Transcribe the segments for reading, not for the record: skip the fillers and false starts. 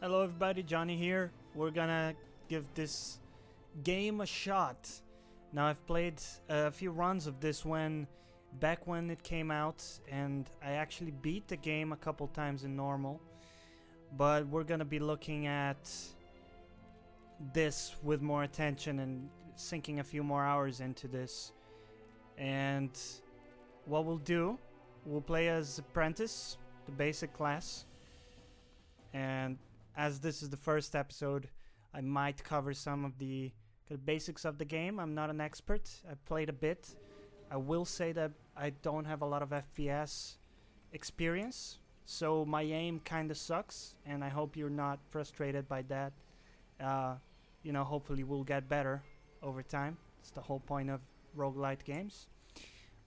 Hello everybody, Johnny here. We're gonna give this game a shot. Now I've played a few runs of this back when it came out, and I actually beat the game a couple times in normal. But we're gonna be looking at this with more attention and sinking a few more hours into this. And what we'll do, we'll play as Apprentice, the basic class. And as this is the first episode, I might cover some of the basics of the game. I'm not an expert. I played a bit. I will say that I don't have a lot of FPS experience, so my aim kind of sucks, and I hope you're not frustrated by that. Hopefully we'll get better over time. It's the whole point of roguelite games.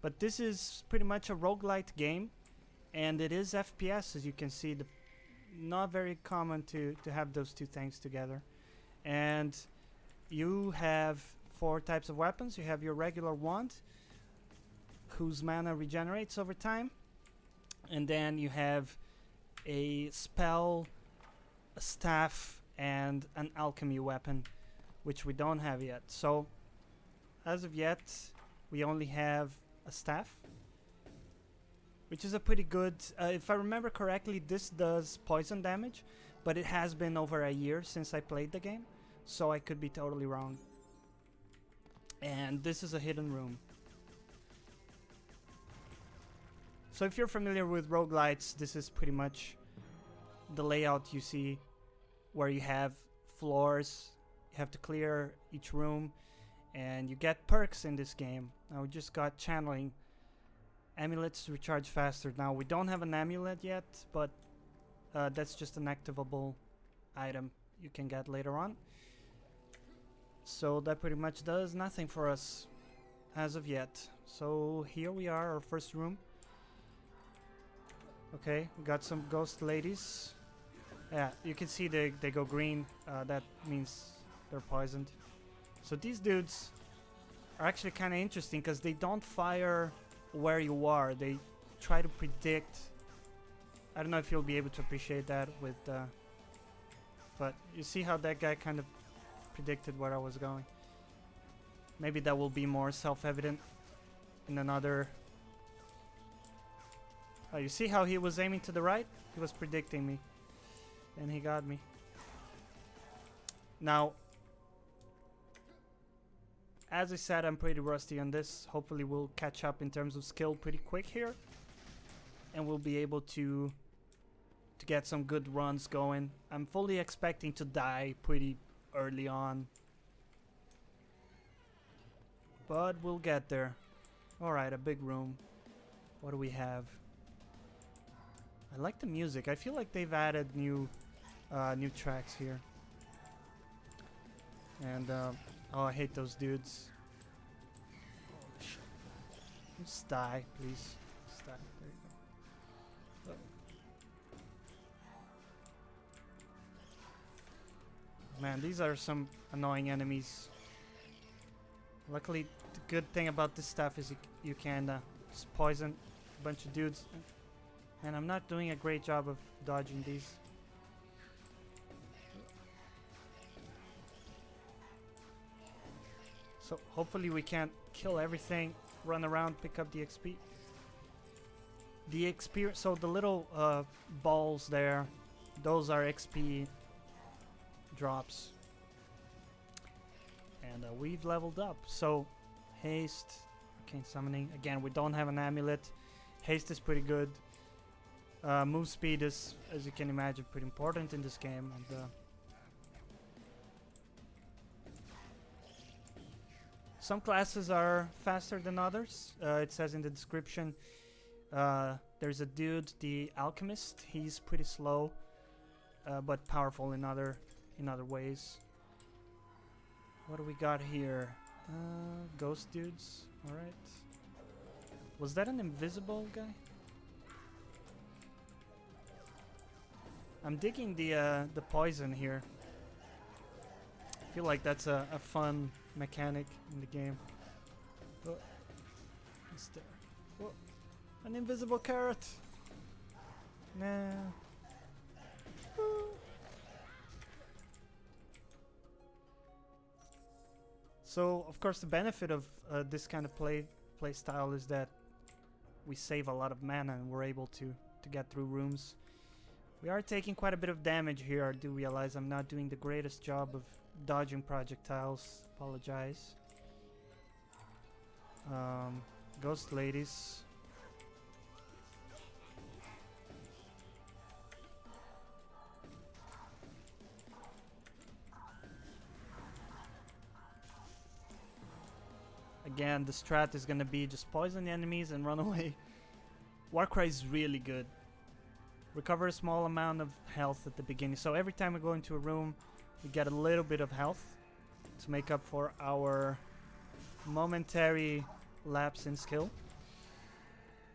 But this is pretty much a roguelite game, and it is FPS, as you can see. Not very common to have those two things together. And you have 4 types of weapons. You have your regular wand, whose mana regenerates over time, and then you have a spell, a staff, and an alchemy weapon, which we don't have yet. So as of yet we only have a staff, which is a pretty good, if I remember correctly, this does poison damage, but it has been over a year since I played the game, so I could be totally wrong. And this is a hidden room. So if you're familiar with roguelites, this is pretty much the layout you see, where you have floors, you have to clear each room, and you get perks in this game. Now we just got channeling. Amulets recharge faster. Now we don't have an amulet yet, but that's just an activable item you can get later on. So that pretty much does nothing for us as of yet. So here we are, our first room. Okay, we got some ghost ladies. Yeah, you can see they go green. That means they're poisoned. So these dudes are actually kind of interesting because they don't fire where you are. They try to predict. I don't know if you'll be able to appreciate that with but you see how that guy kind of predicted where I was going. Maybe that will be more self-evident in another. You see how he was aiming to the right? He was predicting me, and he got me. Now, as I said, I'm pretty rusty on this. Hopefully we'll catch up in terms of skill pretty quick here, and we'll be able to get some good runs going. I'm fully expecting to die pretty early on, but we'll get there. Alright, a big room. What do we have? I like the music. I feel like they've added new tracks here. And oh, I hate those dudes. Just die, please. Just die. There you go. Oh. Man, these are some annoying enemies. Luckily, the good thing about this stuff is you can just poison a bunch of dudes. And I'm not doing a great job of dodging these. So hopefully we can't kill everything, run around, pick up the XP. The experience, so the little balls there, those are XP drops. And we've leveled up. So haste, arcane summoning. Again, we don't have an amulet. Haste is pretty good. Move speed is, as you can imagine, pretty important in this game. And some classes are faster than others. It says in the description. There's a dude, the alchemist. He's pretty slow, but powerful in other ways. What do we got here? Ghost dudes. All right. Was that an invisible guy? I'm digging the poison here. I feel like that's a fun mechanic in the game. Oh, what's there? Oh, an invisible carrot. Nah. So of course the benefit of this kind of play style is that we save a lot of mana and we're able to get through rooms. We are taking quite a bit of damage here. I do realize I'm not doing the greatest job of dodging projectiles. Apologize. Ghost ladies. Again, the strat is gonna be just poison the enemies and run away. Warcry is really good. Recover a small amount of health at the beginning. So every time we go into a room, we get a little bit of health to make up for our momentary lapse in skill.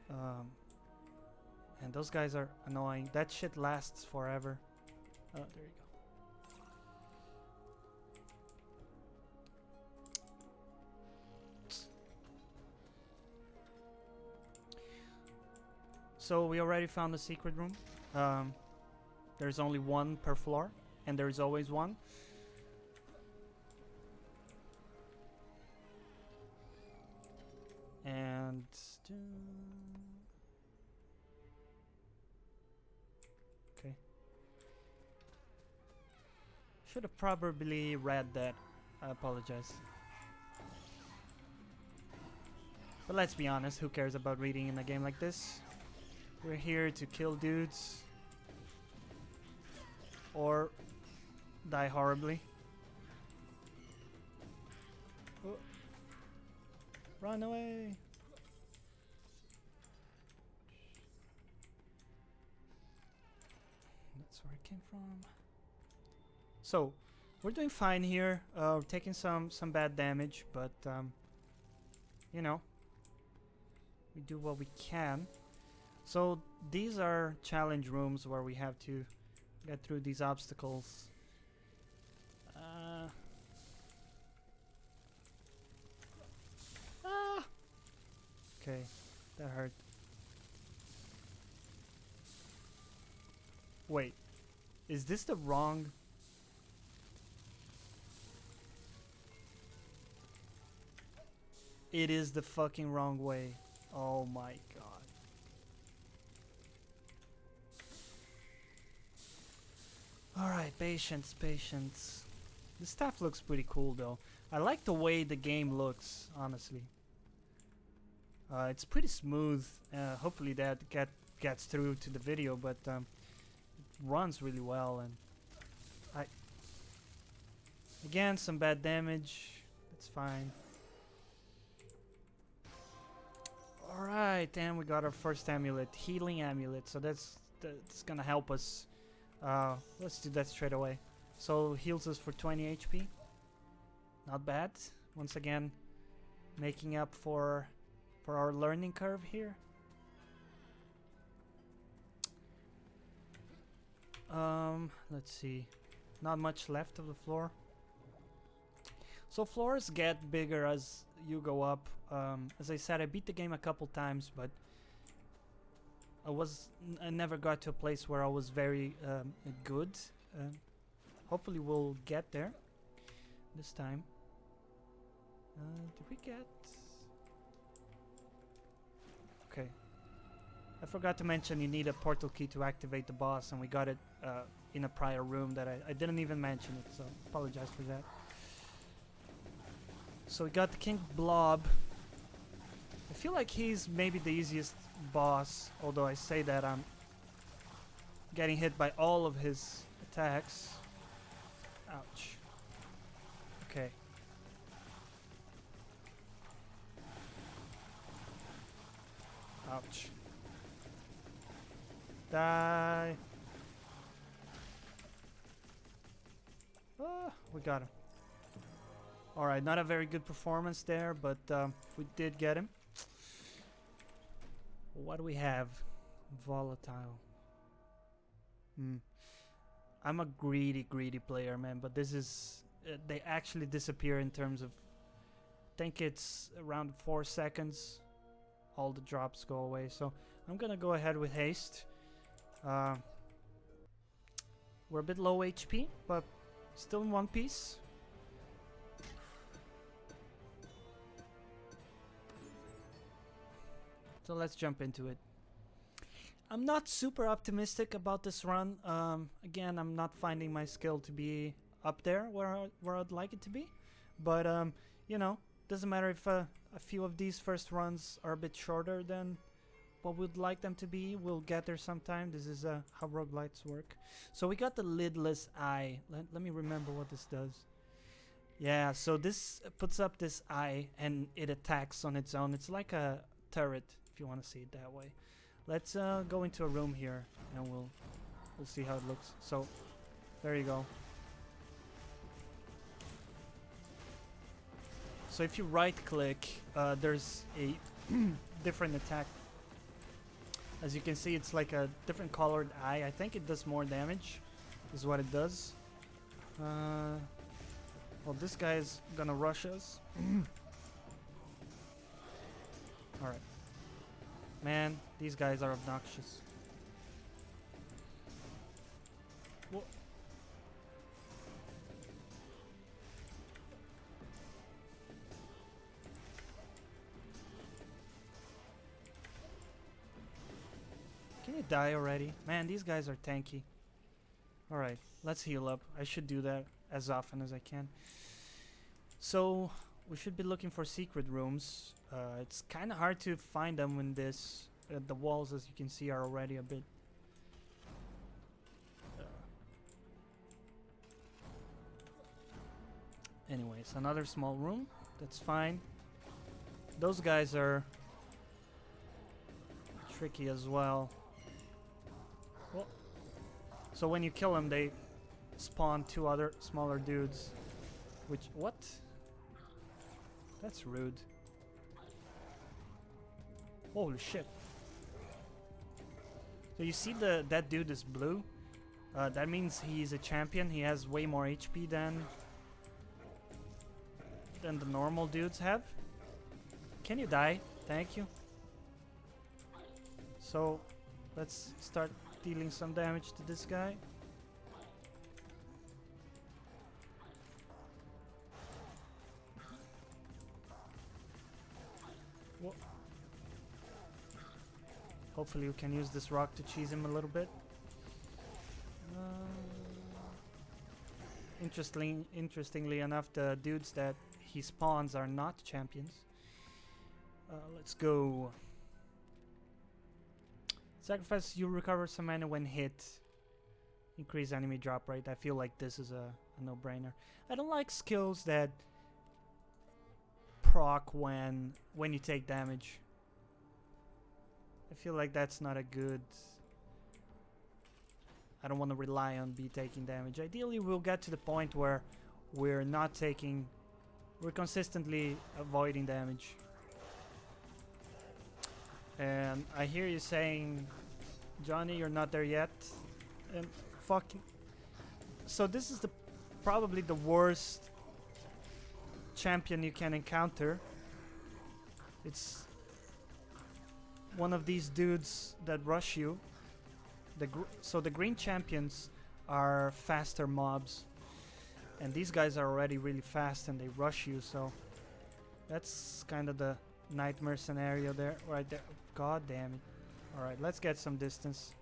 And those guys are annoying. That shit lasts forever. Oh, there you go. So we already found the secret room. There's only one per floor, and there is always one. And okay, should have probably read that. I apologize. But let's be honest, who cares about reading in a game like this? We're here to kill dudes or die horribly. Oh. Run away! That's where it came from. So, we're doing fine here. We're taking some bad damage, but you know, we do what we can. So these are challenge rooms where we have to get through these obstacles. Okay, that hurt. Wait, is this the wrong? It is the fucking wrong way. Oh my god. Alright, patience, patience. The stuff looks pretty cool though. I like the way the game looks, honestly. It's pretty smooth. Hopefully that gets through to the video, but it runs really well. And again, some bad damage. That's fine. Alright, and we got our first amulet, healing amulet. So that's gonna help us. Let's do that straight away. So heals us for 20 HP. Not bad. Once again, making up for our learning curve here. Let's see. Not much left of the floor. So floors get bigger as you go up. As I said, I beat the game a couple times, but I never got to a place where I was very good. Hopefully we'll get there this time. Did we get? Okay. I forgot to mention you need a portal key to activate the boss, and we got it in a prior room that I didn't even mention it, so apologize for that. So we got the King Blob. I feel like he's maybe the easiest boss, although I say that I'm getting hit by all of his attacks. Ouch. Okay. Ouch. Die. Oh, we got him. Alright, not a very good performance there, but we did get him. What do we have? Volatile. I'm a greedy player, man, but this is... they actually disappear in terms of... I think it's around 4 seconds. All the drops go away, so I'm gonna go ahead with haste. We're a bit low HP, but still in one piece. So let's jump into it. I'm not super optimistic about this run. Again, I'm not finding my skill to be up there where I'd like it to be. But, you know, doesn't matter if a few of these first runs are a bit shorter than what we'd like them to be. We'll get there sometime. This is how roguelites work. So we got the lidless eye. Let me remember what this does. Yeah, so this puts up this eye and it attacks on its own. It's like a turret, if you want to see it that way. Let's go into a room here and we'll see how it looks. So there you go. So if you right click, there's a different attack. As you can see, it's like a different colored eye. I think it does more damage, is what it does. Well, this guy is gonna rush us. Alright. Man, these guys are obnoxious. Whoa. Can you die already? Man, these guys are tanky. Alright, let's heal up. I should do that as often as I can. So, we should be looking for secret rooms. It's kind of hard to find them when this... the walls, as you can see, are already a bit... anyways, another small room. That's fine. Those guys are tricky as well. Well, so when you kill them, they spawn 2 other smaller dudes. Which... what? That's rude. Holy shit. So you see that dude is blue? That means he's a champion. He has way more HP than the normal dudes have. Can you die? Thank you. So let's start dealing some damage to this guy. Whoa. Hopefully we can use this rock to cheese him a little bit. Interestingly enough, the dudes that he spawns are not champions. Let's go. Sacrifice, you recover some mana when hit. Increase enemy drop rate. I feel like this is a no-brainer. I don't like skills that proc when you take damage. I feel like that's not a good... I don't want to rely on be taking damage. Ideally, we'll get to the point where we're not taking... we're consistently avoiding damage. And I hear you saying, Johnny, you're not there yet. And fucking... so this is probably the worst champion you can encounter. It's one of these dudes that rush you. So the green champions are faster mobs, and these guys are already really fast and they rush you, so that's kind of the nightmare scenario there, right there. God damn it. Alright, let's get some distance.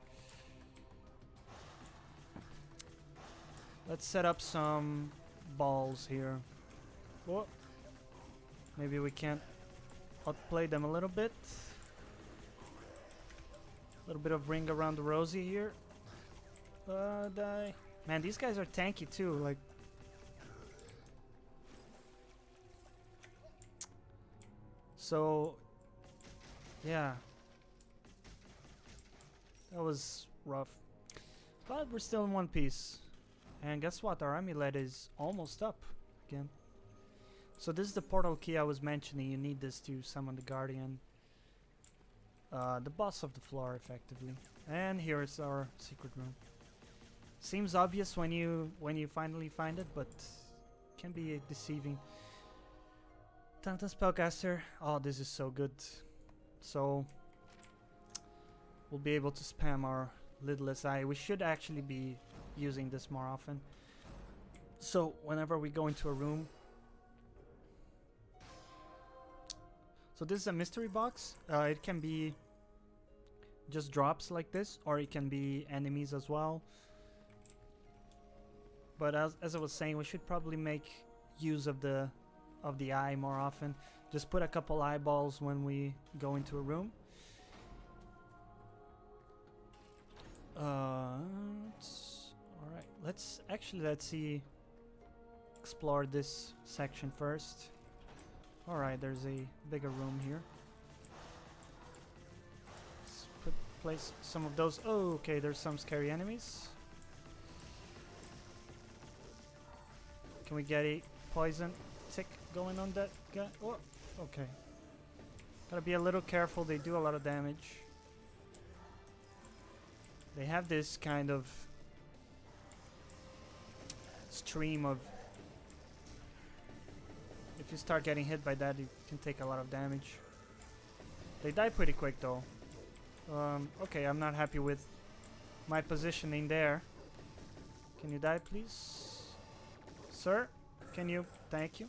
Let's set up some balls here. Whoa. Maybe we can outplay them a little bit. A little bit of ring around the rosy here. Die. Man, these guys are tanky too, like... so... yeah. That was rough. But we're still in one piece. And guess what? Our amulet is almost up again. So this is the portal key I was mentioning. You need this to summon the guardian. The boss of the floor, effectively. And here is our secret room. Seems obvious when you finally find it, but can be deceiving. Tantan Spellcaster. Oh, this is so good. So we'll be able to spam our lidless eye. We should actually be using this more often. So whenever we go into a room. So this is a mystery box. It can be just drops like this, or it can be enemies as well. But as I was saying, we should probably make use of the eye more often. Just put a couple eyeballs when we go into a room. Alright, let's see, explore this section first. Alright, there's a bigger room here. Let's place some of those. Oh, okay, there's some scary enemies. Can we get a poison tick going on that guy? Oh, okay. Gotta be a little careful, they do a lot of damage. They have this kind of stream of... If you start getting hit by that, you can take a lot of damage. They die pretty quick though. Okay, I'm not happy with my positioning there. Can you die, please? Sir, can you? Thank you.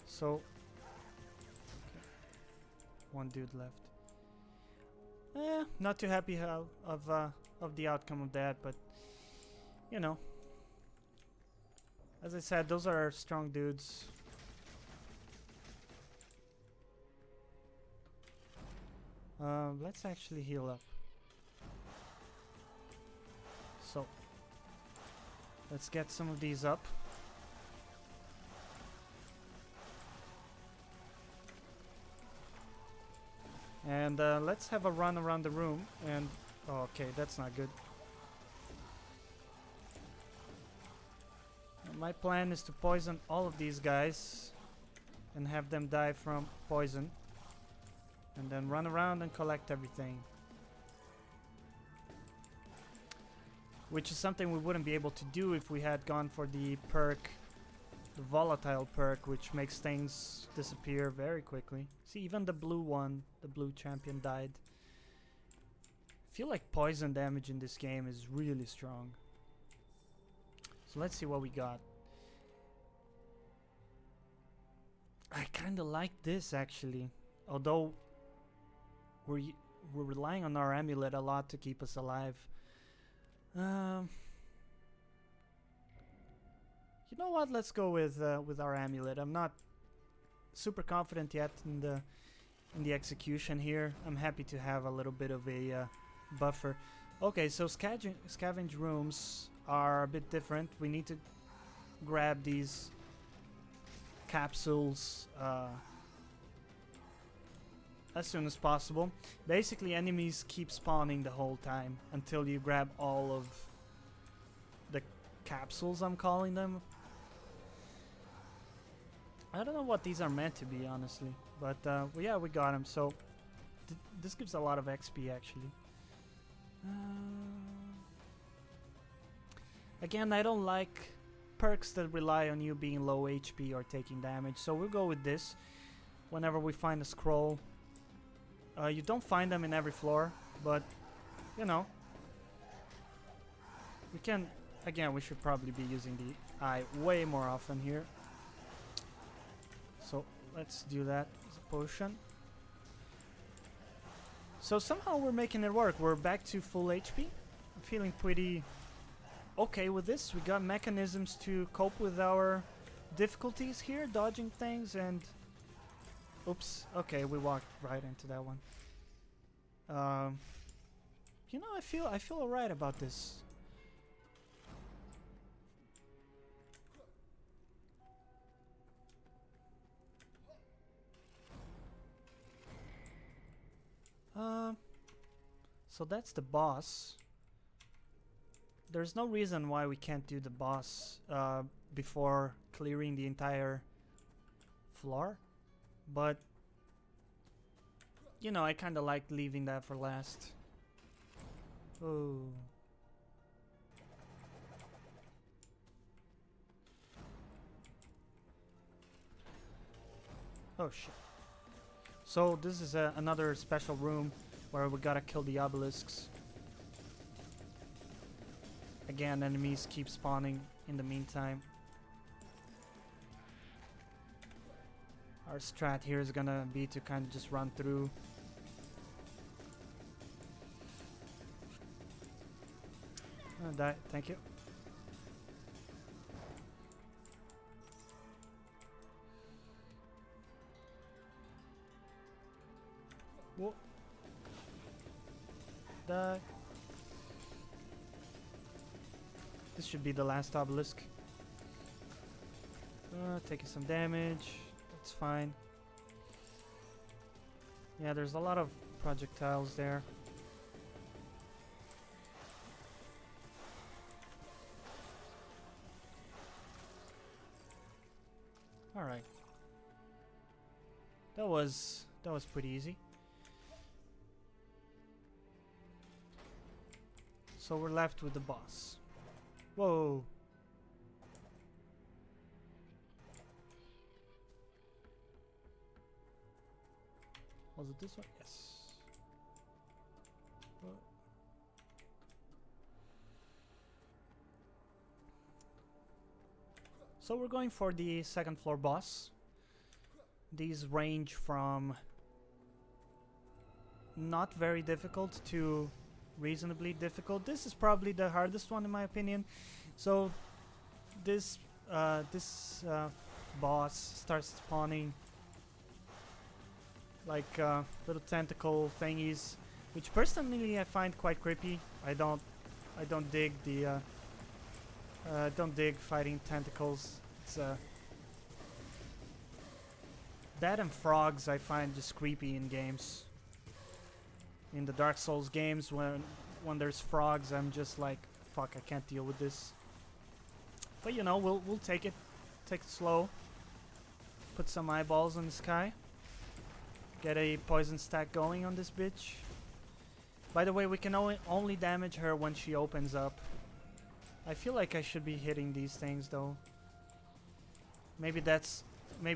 So, okay. One dude left. Not too happy of the outcome of that, but you know, as I said, those are strong dudes. Let's actually heal up. So, let's get some of these up. And let's have a run around the room. And oh, okay, that's not good. And my plan is to poison all of these guys and have them die from poison, and then run around and collect everything, which is something we wouldn't be able to do if we had gone for the perk, the volatile perk, which makes things disappear very quickly. See, even the blue one, the blue champion, died. I feel like poison damage in this game is really strong. So let's see what we got. I kind of like this actually, although we're relying on our amulet a lot to keep us alive. You know what? Let's go with our amulet. I'm not super confident yet in the execution here. I'm happy to have a little bit of a buffer. Okay, so scavenge rooms are a bit different. We need to grab these capsules as soon as possible. Basically, enemies keep spawning the whole time until you grab all of the capsules, I'm calling them. I don't know what these are meant to be, honestly, but well, yeah, we got them. So this gives a lot of XP actually. Again, I don't like perks that rely on you being low HP or taking damage, so we'll go with this. Whenever we find a scroll, you don't find them in every floor, but you know, we can. Again, we should probably be using the eye way more often here. So let's do that as a potion. So somehow we're making it work. We're back to full HP. I'm feeling pretty okay with this. We got mechanisms to cope with our difficulties here, dodging things and... Oops. Okay, we walked right into that one. You know, I feel alright about this. So that's the boss. There's no reason why we can't do the boss before clearing the entire floor, but you know, I kind of like leaving that for last. Oh. Oh shit. So this is another special room where we gotta kill the obelisks. Again, enemies keep spawning in the meantime. Our strat here is gonna be to kind of just run through. Die, thank you. Whoa. Die. This should be the last obelisk. Taking some damage. That's fine. Yeah, there's a lot of projectiles there. Alright. That was pretty easy. So we're left with the boss. Whoa. Was it this one? Yes. Whoa. So we're going for the second floor boss. These range from not very difficult to reasonably difficult. This is probably the hardest one in my opinion. So this boss starts spawning like little tentacle thingies, which personally I find quite creepy. I don't dig the don't dig fighting tentacles. It's that and frogs I find just creepy in games. In the Dark Souls games, when there's frogs, I'm just like, fuck, I can't deal with this. But you know, we'll take it slow. Put some eyeballs in the sky. Get a poison stack going on this bitch. By the way, we can only damage her when she opens up. I feel like I should be hitting these things though. Maybe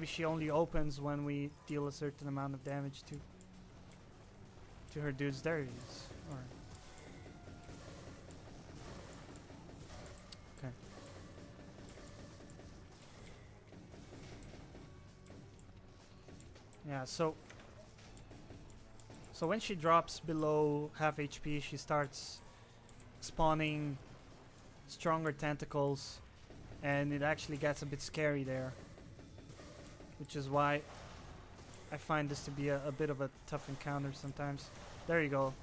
she only opens when we deal a certain amount of damage to her dudes. There it is. Alright. Okay. Yeah, so when she drops below half HP, she starts spawning stronger tentacles, and it actually gets a bit scary there, which is why I find this to be a bit of a tough encounter sometimes. There you go.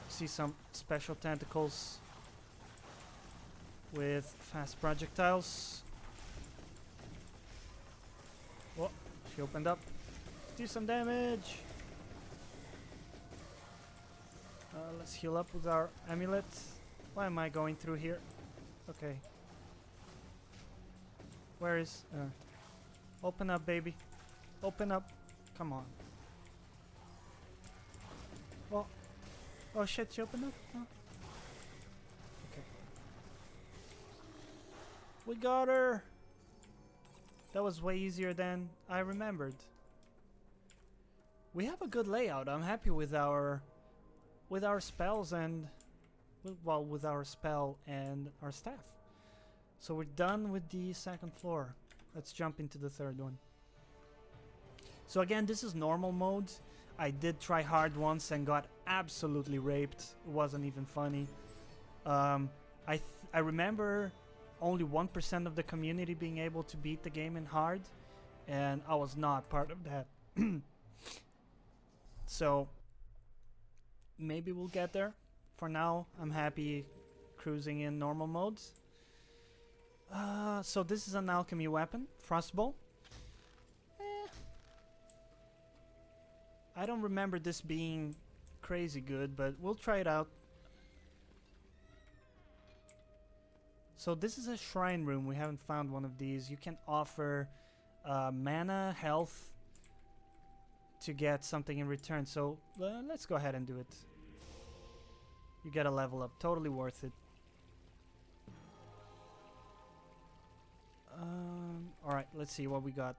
See some special tentacles with fast projectiles. Whoa, she opened up. Let's do some damage. Let's heal up with our amulet. Why am I going through here? Okay. Where is... open up, baby. Open up. Come on. Oh. Oh shit, she opened up? Oh. Okay. We got her! That was way easier than I remembered. We have a good layout. I'm happy with our spells and with our spell and our staff. So we're done with the second floor. Let's jump into the third one. So again, this is normal mode. I did try hard once and got absolutely raped. It wasn't even funny. I remember only 1% of the community being able to beat the game in hard, and I was not part of that. So maybe we'll get there. For now, I'm happy cruising in normal modes. So this is an alchemy weapon, Frostbow. I don't remember this being crazy good, but we'll try it out. So this is a shrine room. We haven't found one of these. You can offer mana, health to get something in return. So let's go ahead and do it. You get a level up. Totally worth it. Alright, let's see what we got.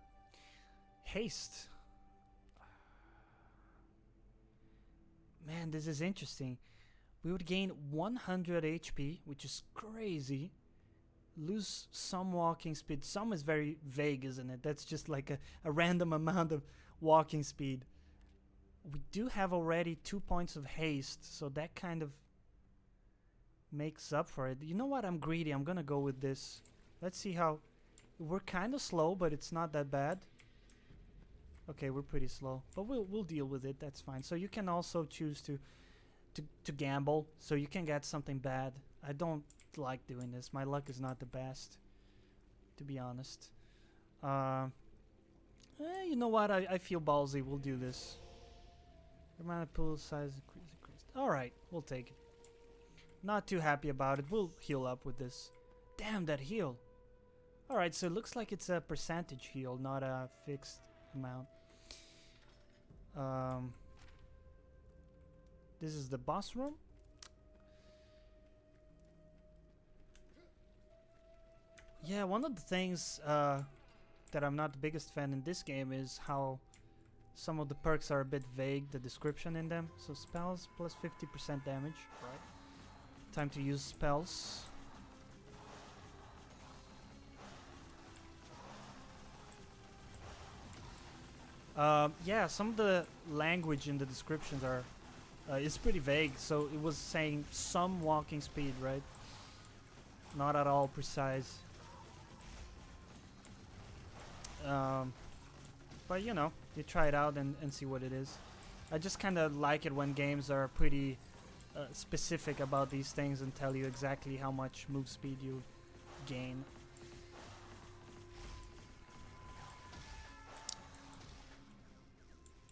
Haste. Man, this is interesting. We would gain 100 HP, which is crazy. Lose some walking speed. Some is very vague, isn't it? That's just like a random amount of walking speed. We do have already 2 points of haste, so that kind of makes up for it. You know what? I'm greedy. I'm gonna go with this. Let's see how... We're kind of slow, but it's not that bad. Okay, we're pretty slow, but we'll deal with it. That's fine. So you can also choose to gamble, so you can get something bad. I don't like doing this. My luck is not the best, to be honest. You know what? I feel ballsy. We'll do this. Your mana pool size increased. Alright, we'll take it. Not too happy about it. We'll heal up with this. Damn, that heal. Alright, so it looks like it's a percentage heal, not a fixed amount. This is the boss room. Yeah, one of the things that I'm not the biggest fan in this game is how some of the perks are a bit vague, the description in them. So spells plus 50% damage, right? Time to use spells. Yeah, some of the language in the descriptions are it's pretty vague. So it was saying some walking speed, right? Not at all precise. But you know, you try it out and see what it is. I just kind of like it when games are pretty specific about these things and tell you exactly how much move speed you gain.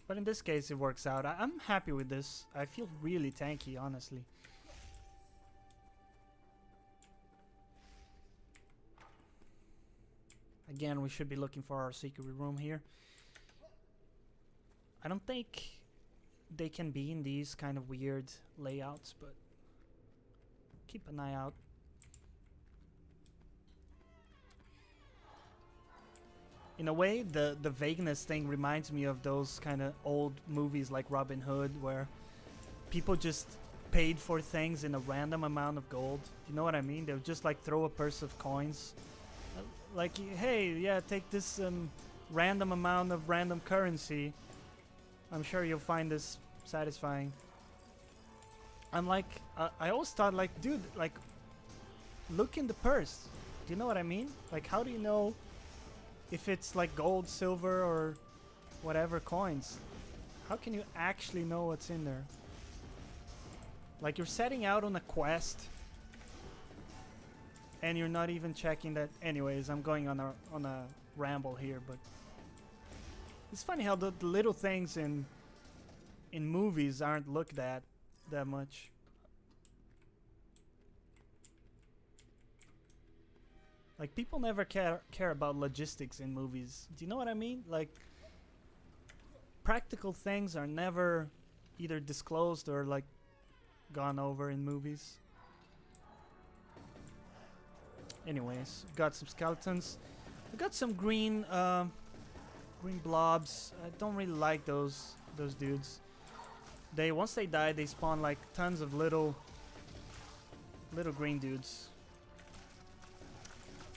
But in this case, it works out. I'm happy with this. I feel really tanky, honestly. Again, we should be looking for our secret room here. I don't think they can be in these kind of weird layouts, but keep an eye out. In a way, the vagueness thing reminds me of those kind of old movies like Robin Hood, where people just paid for things in a random amount of gold. You know what I mean? They would just like throw a purse of coins. Like, hey, yeah, take this random amount of random currency. I'm sure you'll find this satisfying. I'm like, I always thought like, dude, like, look in the purse. Do you know what I mean? Like, how do you know if it's like gold, silver, or whatever coins? How can you actually know what's in there? Like, you're setting out on a quest and you're not even checking that. Anyways, I'm going on a ramble here, but it's funny how the little things in movies aren't looked at that much. Like, people never care about logistics in movies. Do you know what I mean? Like, practical things are never either disclosed or like gone over in movies. Anyways, got some skeletons. We got some green blobs. I don't really like those dudes. Once they die, they spawn like tons of little green dudes.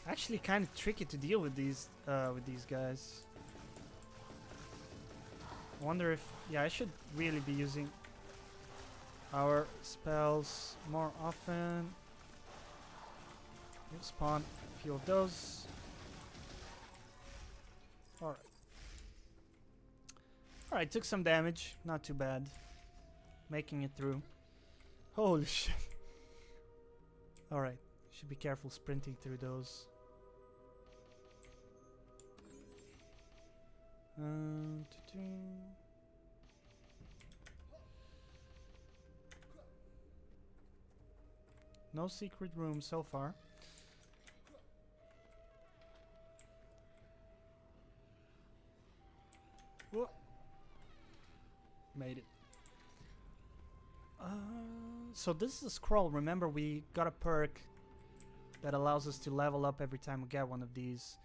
Actually, kind of tricky to deal with these guys. I wonder if, yeah, I should really be using our spells more often. We'll spawn a few of those. Alright. Alright, took some damage. Not too bad. Making it through. Holy shit. Alright. Should be careful sprinting through those. No secret room so far. Whoa. Made it. So this is a scroll. Remember, we got a perk that allows us to level up every time we get one of these.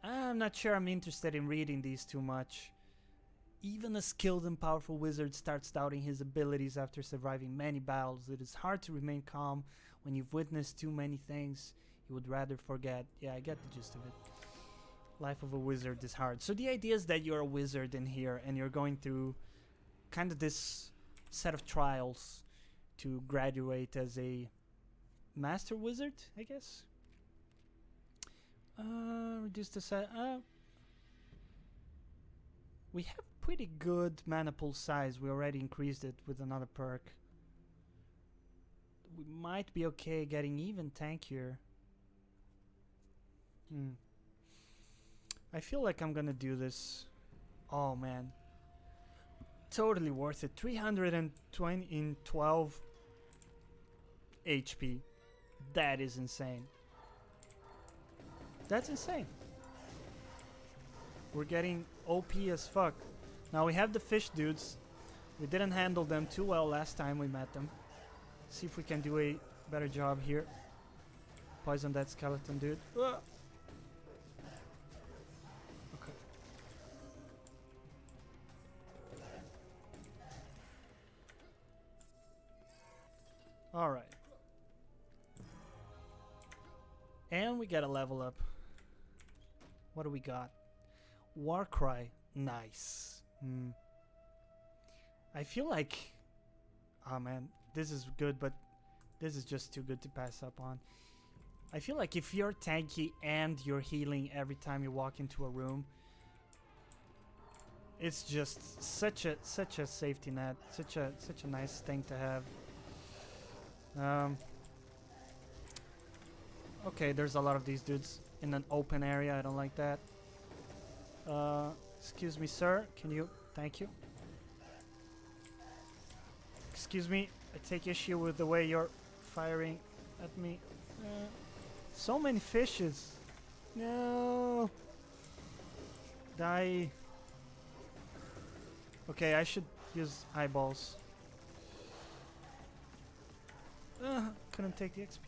I'm not sure I'm interested in reading these too much. Even a skilled and powerful wizard starts doubting his abilities after surviving many battles. It is hard to remain calm when you've witnessed too many things you would rather forget. Yeah, I get the gist of it. Life of a wizard is hard. So the idea is that you're a wizard in here and you're going through kind of this set of trials to graduate as a master wizard, I guess. Reduce the size. We have pretty good mana pool size. We already increased it with another perk. We might be okay getting even tankier. I feel like I'm gonna do this. Oh man. Totally worth it. 320 in 12 HP. That is insane. That's insane. We're getting OP as fuck. Now we have the fish dudes. We didn't handle them too well last time we met them. See if we can do a better job here. Poison that skeleton dude. Okay. Alright. And we got a level up. What do we got? Warcry. Nice. I feel like... Oh man, this is good, but this is just too good to pass up on. I feel like if you're tanky and you're healing every time you walk into a room, it's just such a safety net, such a nice thing to have. Okay, there's a lot of these dudes in an open area. I don't like that. Excuse me, sir. Can you? Thank you. Excuse me. I take issue with the way you're firing at me. So many fishes. No. Die. Okay, I should use eyeballs. Couldn't take the XP.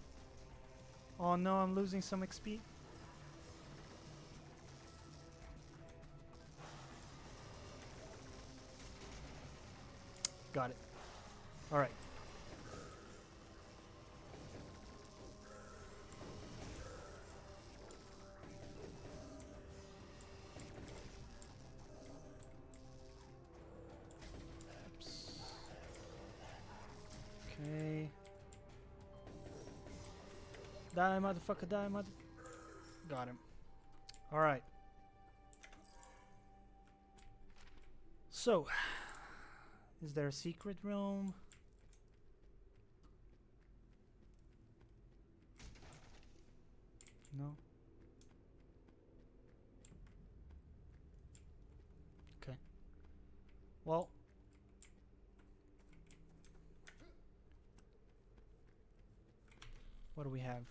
Oh no, I'm losing some XP. Got it. Alright. Oops. Okay. Die, motherfucker, die, mother... Got him. Alright. So, is there a secret room? No. Okay. Well. What do we have?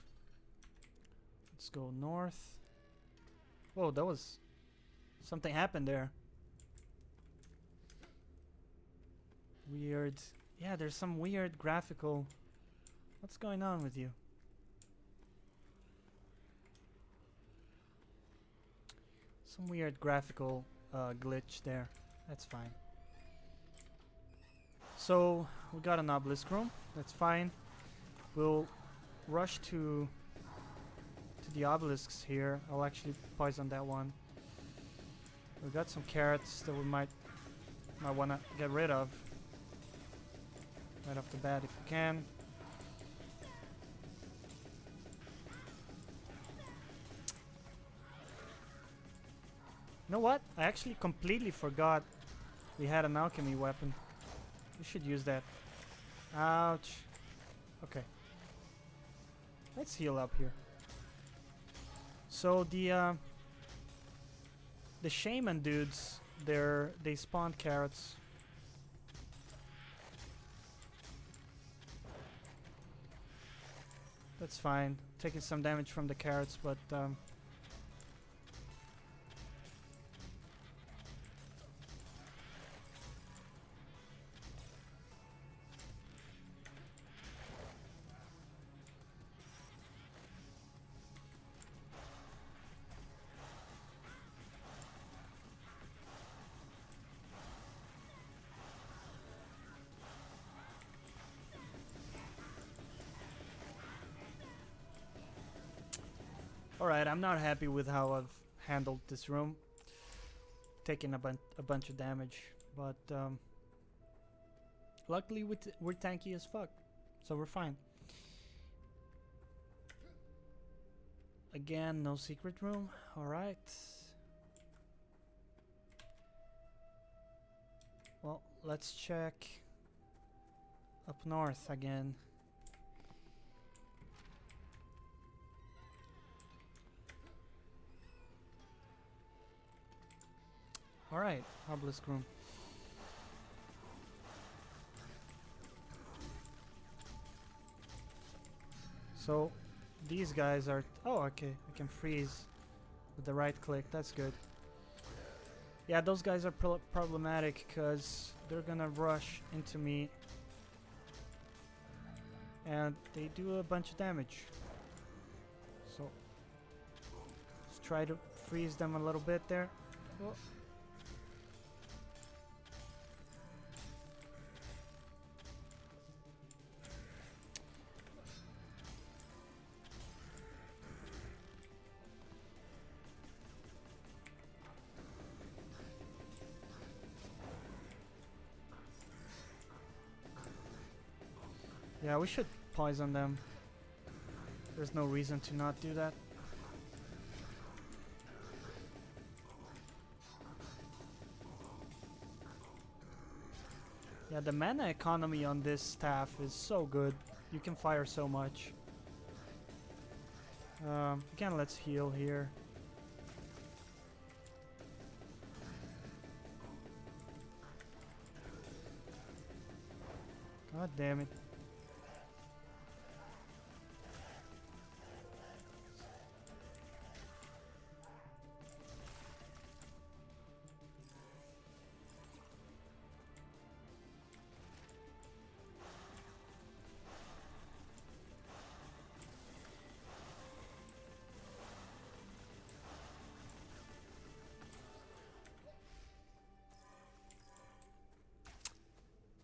Let's go north. Whoa, that was... Something happened there. Weird. Yeah, there's some weird graphical... What's going on with you? Some weird graphical glitch there. That's fine. So, we got an obelisk room. That's fine. We'll rush to the obelisks here. I'll actually poison that one. We got some carrots that we might want to get rid of right off the bat if we can. You know what? I actually completely forgot we had an alchemy weapon. We should use that. Ouch. Okay. Let's heal up here. So the shaman dudes, they spawn carrots. That's fine. Taking some damage from the carrots, but Alright, I'm not happy with how I've handled this room. Taking a bunch of damage, but luckily we're tanky as fuck, so we're fine. Again, no secret room. Alright. Well, let's check up north again. Alright, obelisk room. So, these guys are... Oh, okay, I can freeze with the right click, that's good. Yeah, those guys are problematic because they're gonna rush into me. And they do a bunch of damage. So, let's try to freeze them a little bit there. Oh. Yeah, we should poison them. There's no reason to not do that. Yeah, the mana economy on this staff is so good. You can fire so much. Again, let's heal here. God damn it.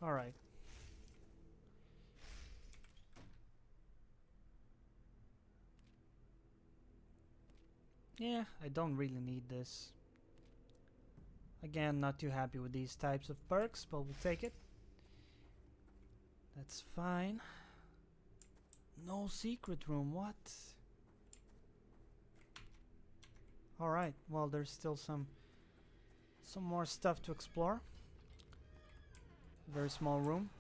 All right. Yeah, I don't really need this. Again, not too happy with these types of perks, but we'll take it. That's fine. No secret room, what? Alright, well there's still some more stuff to explore. Very small room.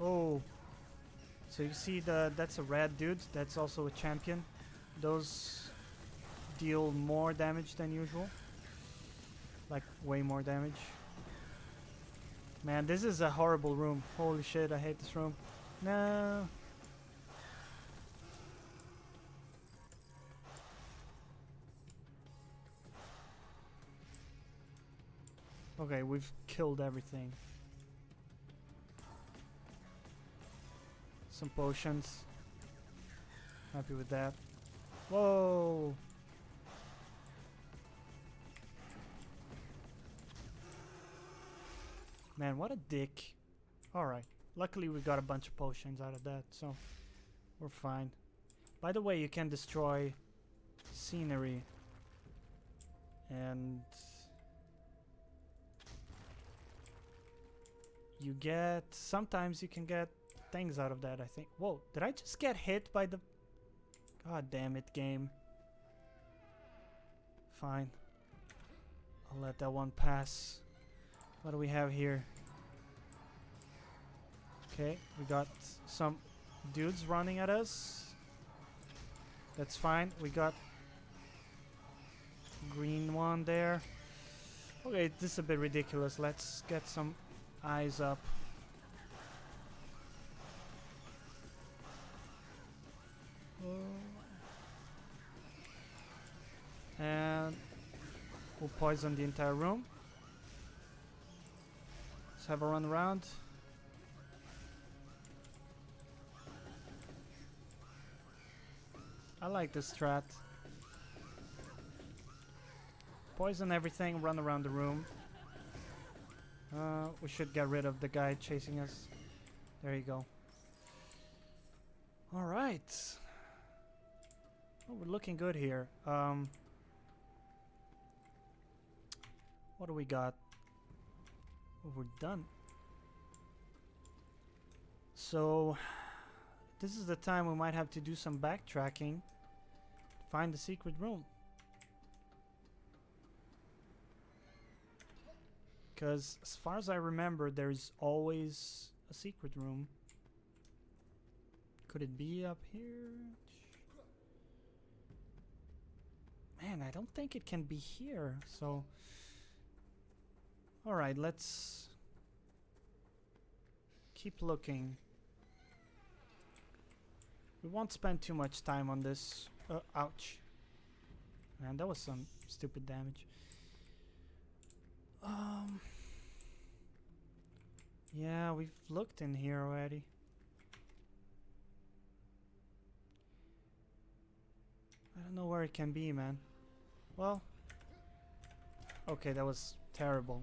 Oh, so you see that's a red dude, that's also a champion. Those deal more damage than usual. Like way more damage. Man, this is a horrible room. Holy shit, I hate this room. No. Okay, we've killed everything. Some potions. Happy with that. Whoa! Man, what a dick. Alright. Luckily we got a bunch of potions out of that, so we're fine. By the way, you can destroy scenery. And you get... Sometimes you can get things out of that, I think. Whoa, did I just get hit by the... God damn it, game. Fine. I'll let that one pass. What do we have here? Okay, we got some dudes running at us. That's fine. We got green one there. Okay, this is a bit ridiculous. Let's get some eyes up. And we'll poison the entire room. Let's have a run around. I like this strat. Poison everything, run around the room. We should get rid of the guy chasing us. There you go. Alright. Oh, we're looking good here. What do we got? Oh, we're done. So, this is the time we might have to do some backtracking. Find the secret room. Because as far as I remember, there's always a secret room. Could it be up here? Man, I don't think it can be here, so... Alright, let's... keep looking. We won't spend too much time on this. Ouch. Man, that was some stupid damage. Yeah, we've looked in here already. I don't know where it can be, man. Well, okay, that was terrible.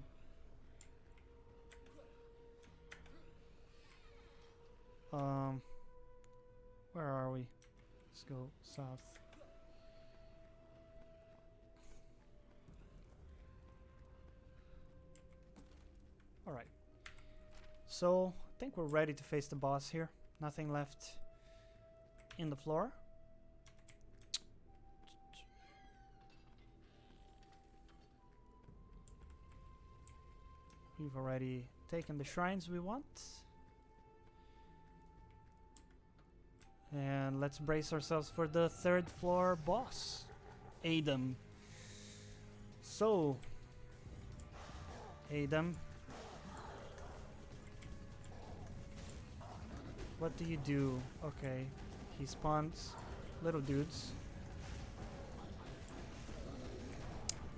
Where are we? Let's go south. Alright. So, I think we're ready to face the boss here. Nothing left in the floor. We've already taken the shrines we want. And let's brace ourselves for the 3rd floor boss, Adam. So, Adam, what do you do? Okay, he spawns little dudes.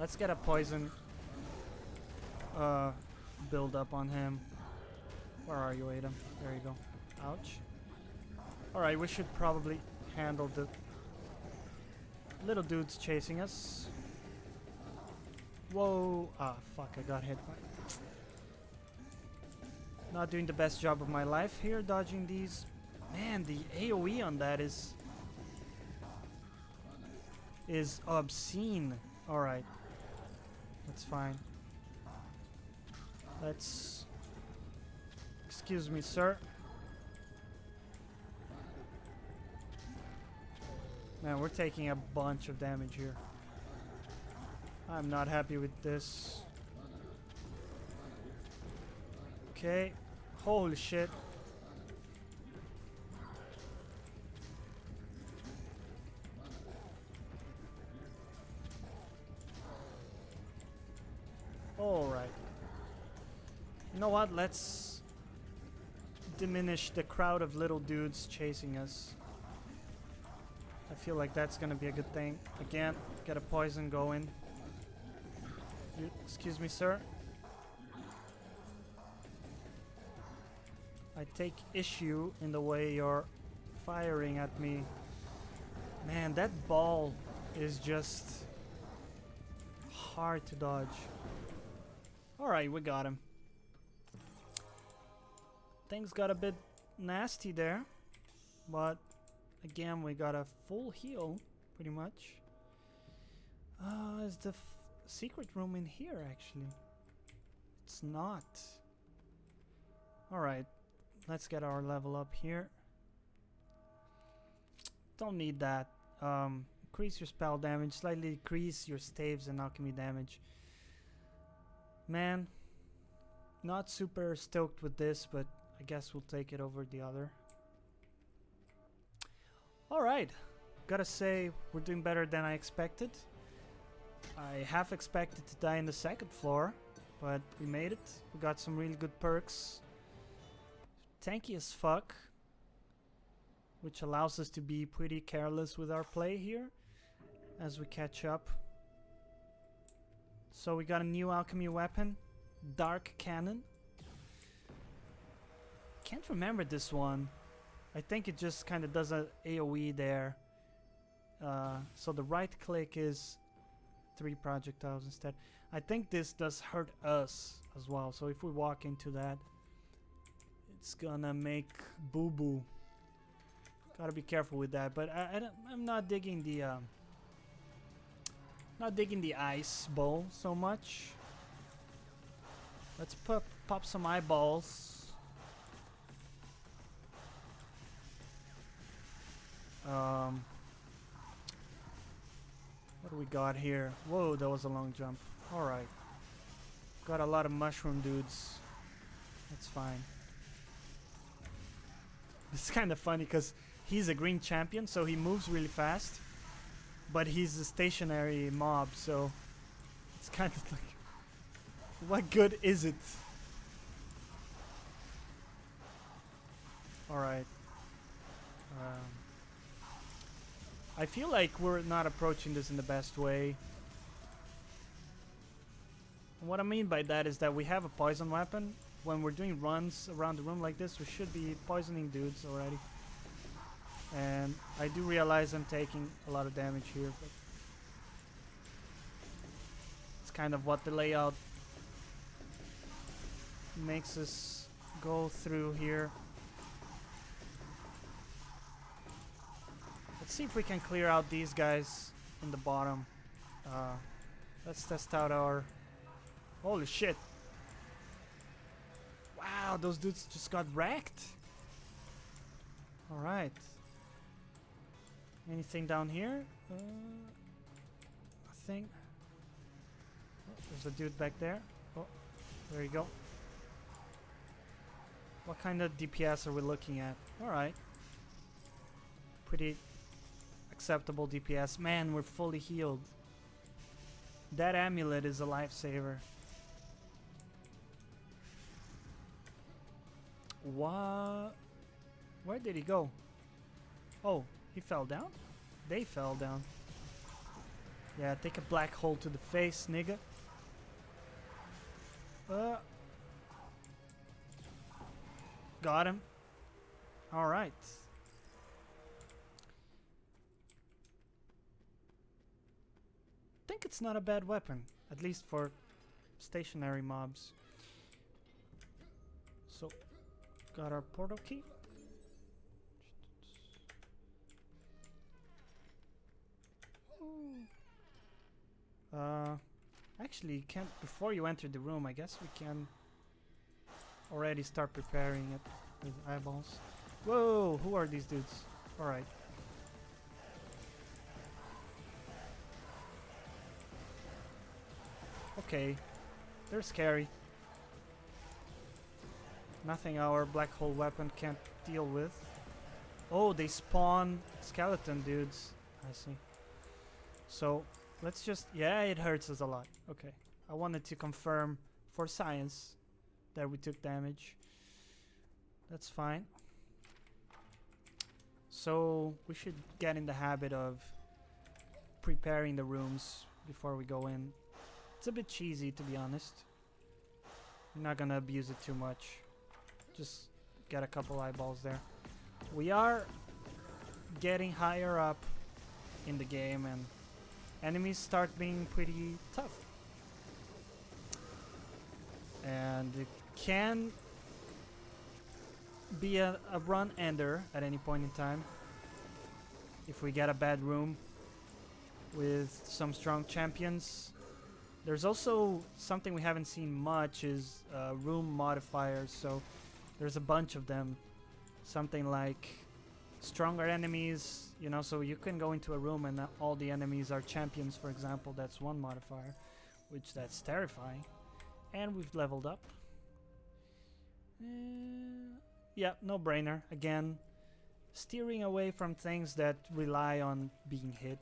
Let's get a poison build up on him. Where are you, Adam? There you go. Ouch. Alright, we should probably handle the little dudes chasing us. Whoa. Ah, fuck, I got hit by... Not doing the best job of my life here, dodging these. Man, the AoE on that is obscene. Alright. That's fine. Let's... Excuse me, sir. Man, we're taking a bunch of damage here. I'm not happy with this. Okay. Holy shit. Alright. You know what? Let's diminish the crowd of little dudes chasing us. I feel like that's gonna be a good thing. Again, get a poison going. Excuse me, sir. I take issue in the way you're firing at me. Man, that ball is just hard to dodge. Alright, we got him. Things got a bit nasty there, but again, we got a full heal, pretty much. Is the secret room in here, actually? It's not. Alright, let's get our level up here. Don't need that. Increase your spell damage, slightly decrease your staves and alchemy damage. Man, not super stoked with this, but I guess we'll take it over the other. Alright, gotta say, we're doing better than I expected. I half expected to die in the 2nd floor, but we made it. We got some really good perks. Tanky as fuck, which allows us to be pretty careless with our play here as we catch up. So we got a new alchemy weapon, Dark Cannon. Can't remember this one. I think it just kind of does a AoE there. So the right click is 3 projectiles instead. I think this does hurt us as well. So if we walk into that, it's gonna make boo-boo. Gotta be careful with that. But I'm not digging the ice bowl so much. Let's pop some eyeballs. What do we got here? Whoa, that was a long jump. Alright. Got a lot of mushroom dudes. That's fine. It's kind of funny because he's a green champion, so he moves really fast. But he's a stationary mob, so it's kind of like, what good is it? Alright. I feel like we're not approaching this in the best way. And what I mean by that is that we have a poison weapon. When we're doing runs around the room like this, we should be poisoning dudes already. And I do realize I'm taking a lot of damage here, but it's kind of what the layout makes us go through here. Let's see if we can clear out these guys in the bottom. Let's test out our... Holy shit! Wow, those dudes just got wrecked! Alright. Anything down here? Nothing. Oh, there's a dude back there. Oh, there you go. What kind of DPS are we looking at? Alright. Pretty acceptable DPS. Man, we're fully healed. That amulet is a lifesaver. What? Where did he go? Oh, he fell down? They fell down. Yeah, take a black hole to the face, nigga. Got him. Alright. I think it's not a bad weapon, at least for stationary mobs. So, got our portal key. Actually, can't. Before you enter the room, I guess we can already start preparing it with eyeballs. Whoa, who are these dudes? Alright. Okay, they're scary. Nothing our black hole weapon can't deal with. Oh, they spawn skeleton dudes. I see. So, let's just... Yeah, it hurts us a lot. Okay. I wanted to confirm for science that we took damage. That's fine. So, we should get in the habit of preparing the rooms before we go in. It's a bit cheesy, to be honest. I'm not gonna abuse it too much. Just get a couple eyeballs there. We are getting higher up in the game and enemies start being pretty tough. And it can be a run ender at any point in time. If we get a bad room with some strong champions. There's also something we haven't seen much is room modifiers. So there's a bunch of them. Something like stronger enemies, you know, so you can go into a room and all the enemies are champions, for example. That's one modifier, which that's terrifying. And we've leveled up. Yeah, no brainer. Again, steering away from things that rely on being hit.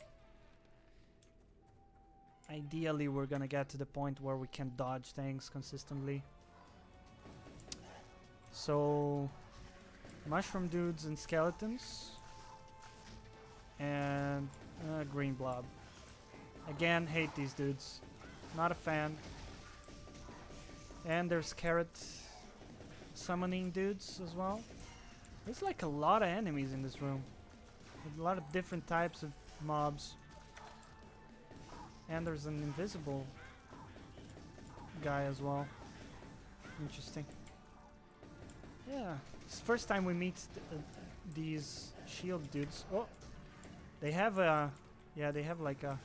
Ideally, we're gonna get to the point where we can dodge things consistently. So, mushroom dudes and skeletons. And green blob. Again, hate these dudes. Not a fan. And there's carrot summoning dudes as well. There's like a lot of enemies in this room. A lot of different types of mobs. And there's an invisible guy as well. Interesting. Yeah, it's the first time we meet these shield dudes. Oh, they have a, yeah, they have like a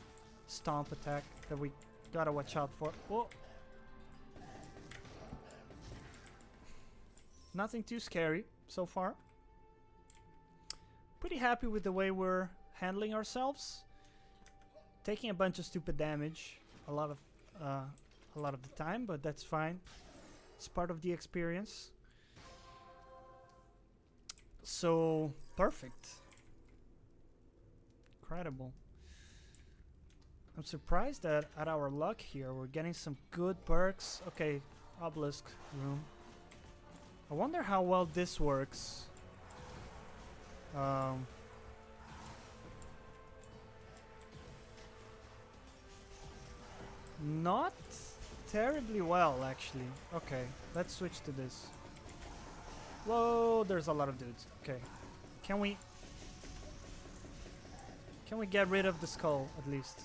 stomp attack that we gotta watch out for. Oh, nothing too scary so far. Pretty happy with the way we're handling ourselves. Taking a bunch of stupid damage a lot of the time, but that's fine. It's part of the experience. So perfect. Incredible. I'm surprised that at our luck here we're getting some good perks. Okay, obelisk room. I wonder how well this works. Not terribly well, actually. Okay, let's switch to this. Whoa, there's a lot of dudes. Okay, can we get rid of the skull at least?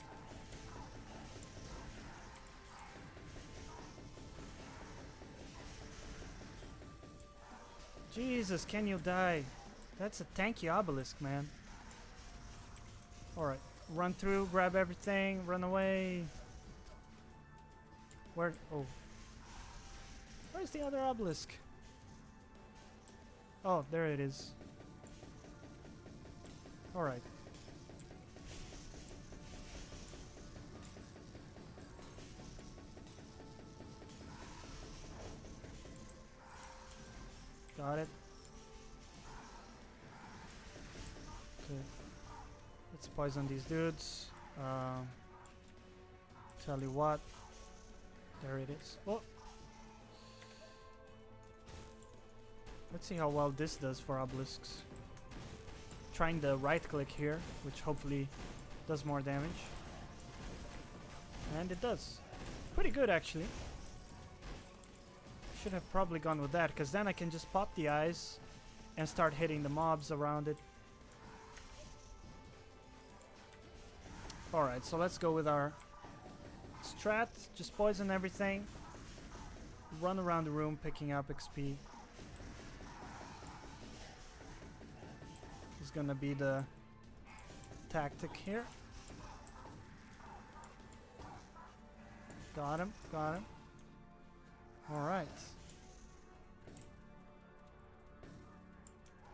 Jesus, can you die? That's a tanky obelisk, man. Alright, run through, grab everything, run away. Where? Oh. Where's the other obelisk? Oh, there it is. Alright. Got it. Okay. Let's poison these dudes. Tell you what. There it is. Oh! Let's see how well this does for obelisks. Trying the right click here, which hopefully does more damage. And it does. Pretty good, actually. Should have probably gone with that, because then I can just pop the eyes and start hitting the mobs around it. Alright, so let's go with our strat. Just poison everything. Run around the room picking up XP. Is gonna be the tactic here. Got him, got him. Alright.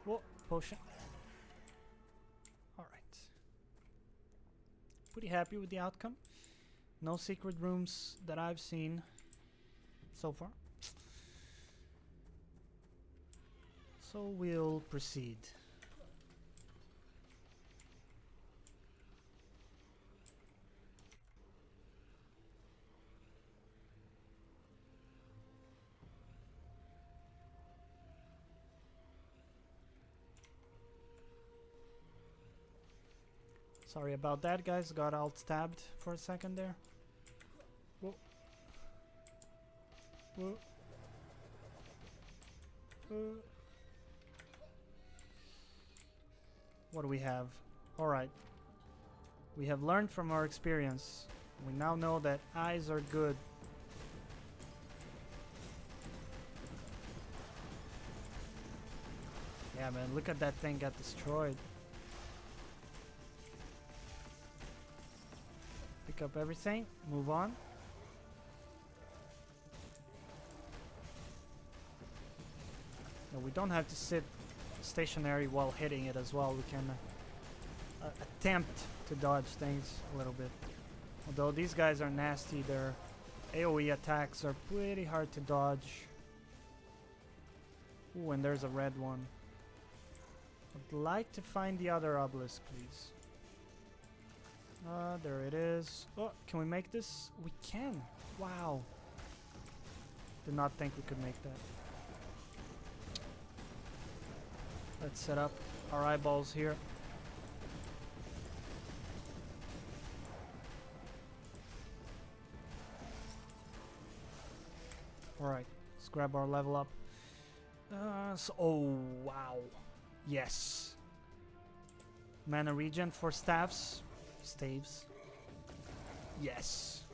Whoa, potion. Alright. Pretty happy with the outcome. No secret rooms that I've seen so far. So we'll proceed. Sorry about that, guys. Got alt tabbed for a second there. Whoa. Whoa. What do we have? Alright. We have learned from our experience. We now know that eyes are good. Yeah, man, look at that thing get destroyed. Pick up everything, move on. No, we don't have to sit stationary while hitting it as well. We can attempt to dodge things a little bit. Although these guys are nasty, their AoE attacks are pretty hard to dodge. Ooh, and there's a red one. I'd like to find the other obelisk, please. There it is. Oh, can we make this? We can. Wow. Did not think we could make that. Let's set up our eyeballs here. Alright, let's grab our level up. Oh, wow. Yes. Mana regen for staves. Staves. Yes.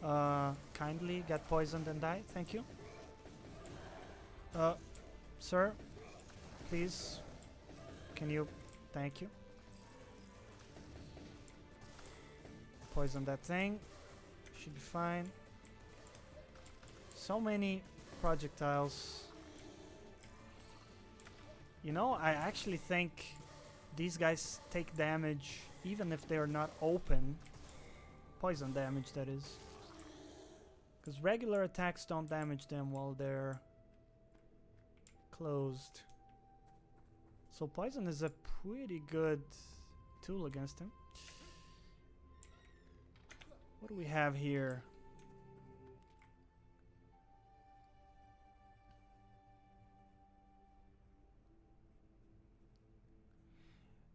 Kindly get poisoned and die. Thank you. Sir, please can you... Thank you. Poison that thing. Should be fine. So many projectiles. You know, I actually think these guys take damage even if they're not open. Poison damage, that is. Because regular attacks don't damage them while they're closed. So poison is a pretty good tool against him. What do we have here?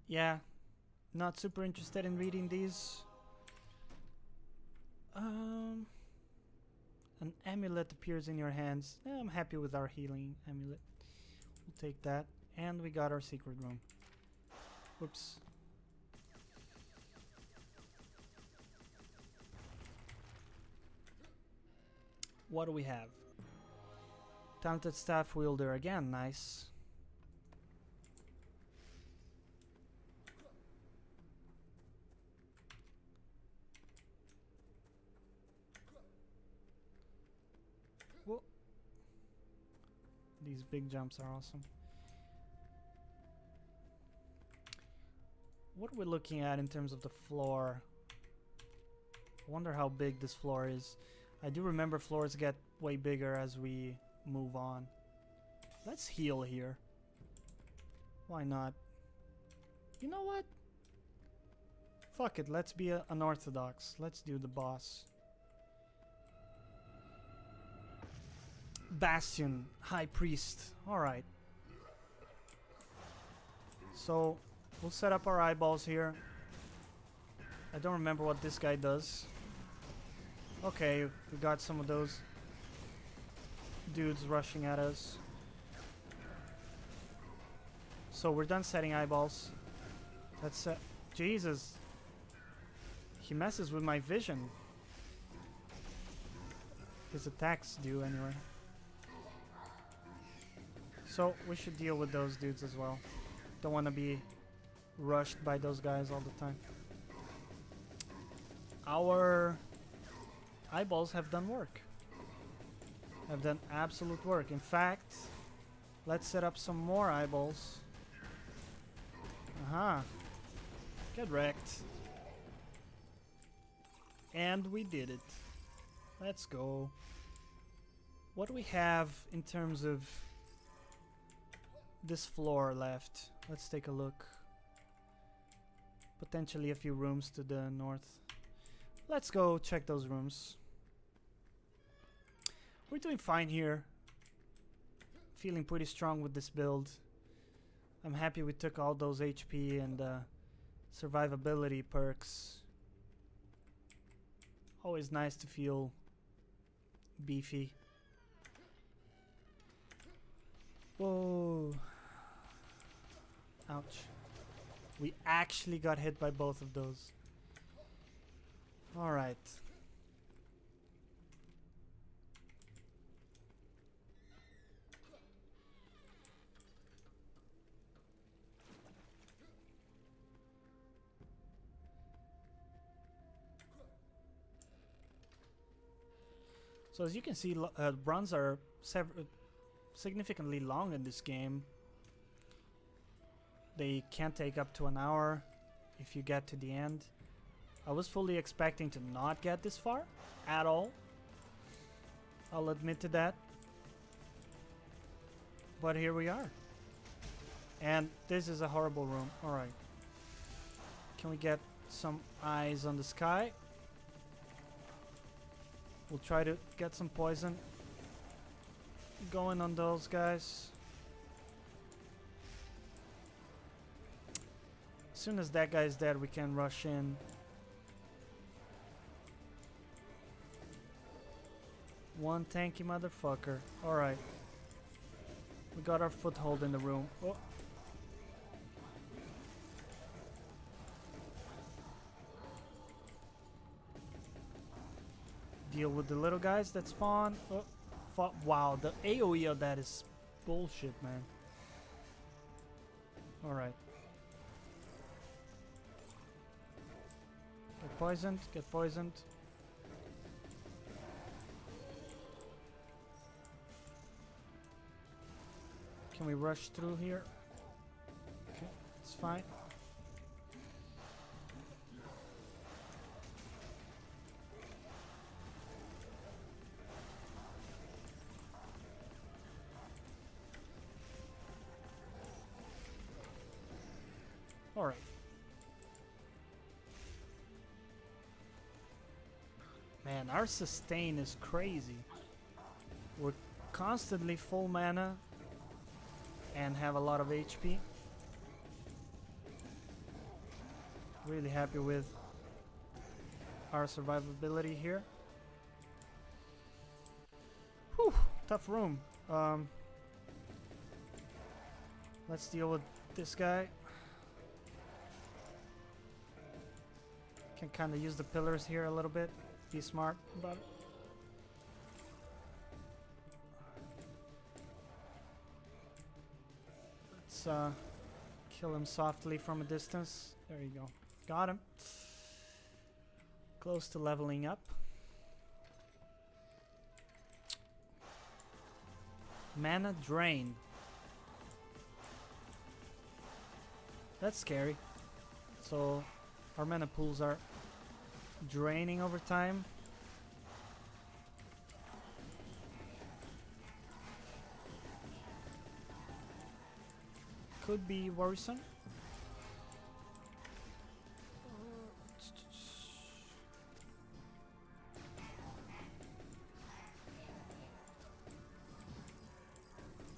Yeah, not super interested in reading these. An amulet appears in your hands. I'm happy with our healing amulet. We'll take that. And we got our secret room. Oops. What do we have? Talented staff wielder again, nice. Whoa. These big jumps are awesome. What are we looking at in terms of the floor? I wonder how big this floor is. I do remember floors get way bigger as we move on. Let's heal here. Why not? You know what? Fuck it, let's be unorthodox. Let's do the boss. Bastion, High Priest. Alright. So, we'll set up our eyeballs here. I don't remember what this guy does. Okay, we got some of those dudes rushing at us. So we're done setting eyeballs. Let's set... Jesus. He messes with my vision. His attacks do anyway. So we should deal with those dudes as well. Don't want to be rushed by those guys all the time. Our eyeballs have done work. Have done absolute work. In fact, let's set up some more eyeballs. Aha. Get wrecked. And we did it. Let's go. What do we have in terms of this floor left? Let's take a look. Potentially a few rooms to the north. Let's go check those rooms. We're doing fine here. Feeling pretty strong with this build. I'm happy we took all those HP and survivability perks. Always nice to feel beefy. Whoa. Ouch. We actually got hit by both of those. Alright. So as you can see, runs are significantly long in this game. They can take up to an hour if you get to the end. I was fully expecting to not get this far at all. I'll admit to that. But here we are. And this is a horrible room. Alright. Can we get some eyes on the sky? We'll try to get some poison going on those guys. As soon as that guy is dead, we can rush in. One tanky motherfucker. Alright. We got our foothold in the room. Oh. Deal with the little guys that spawn. Oh. Wow, the AoE of that is bullshit, man. Alright. Get poisoned, get poisoned. Can we rush through here? Okay, it's fine. Alright. Man, our sustain is crazy. We're constantly full mana and have a lot of HP. Really happy with our survivability here. Whew, tough room. Let's deal with this guy. Can kind of use the pillars here a little bit. Be smart about it. Let's kill him softly from a distance. There you go. Got him. Close to leveling up. Mana drain. That's scary. So our mana pools are draining over time. Could be worrisome.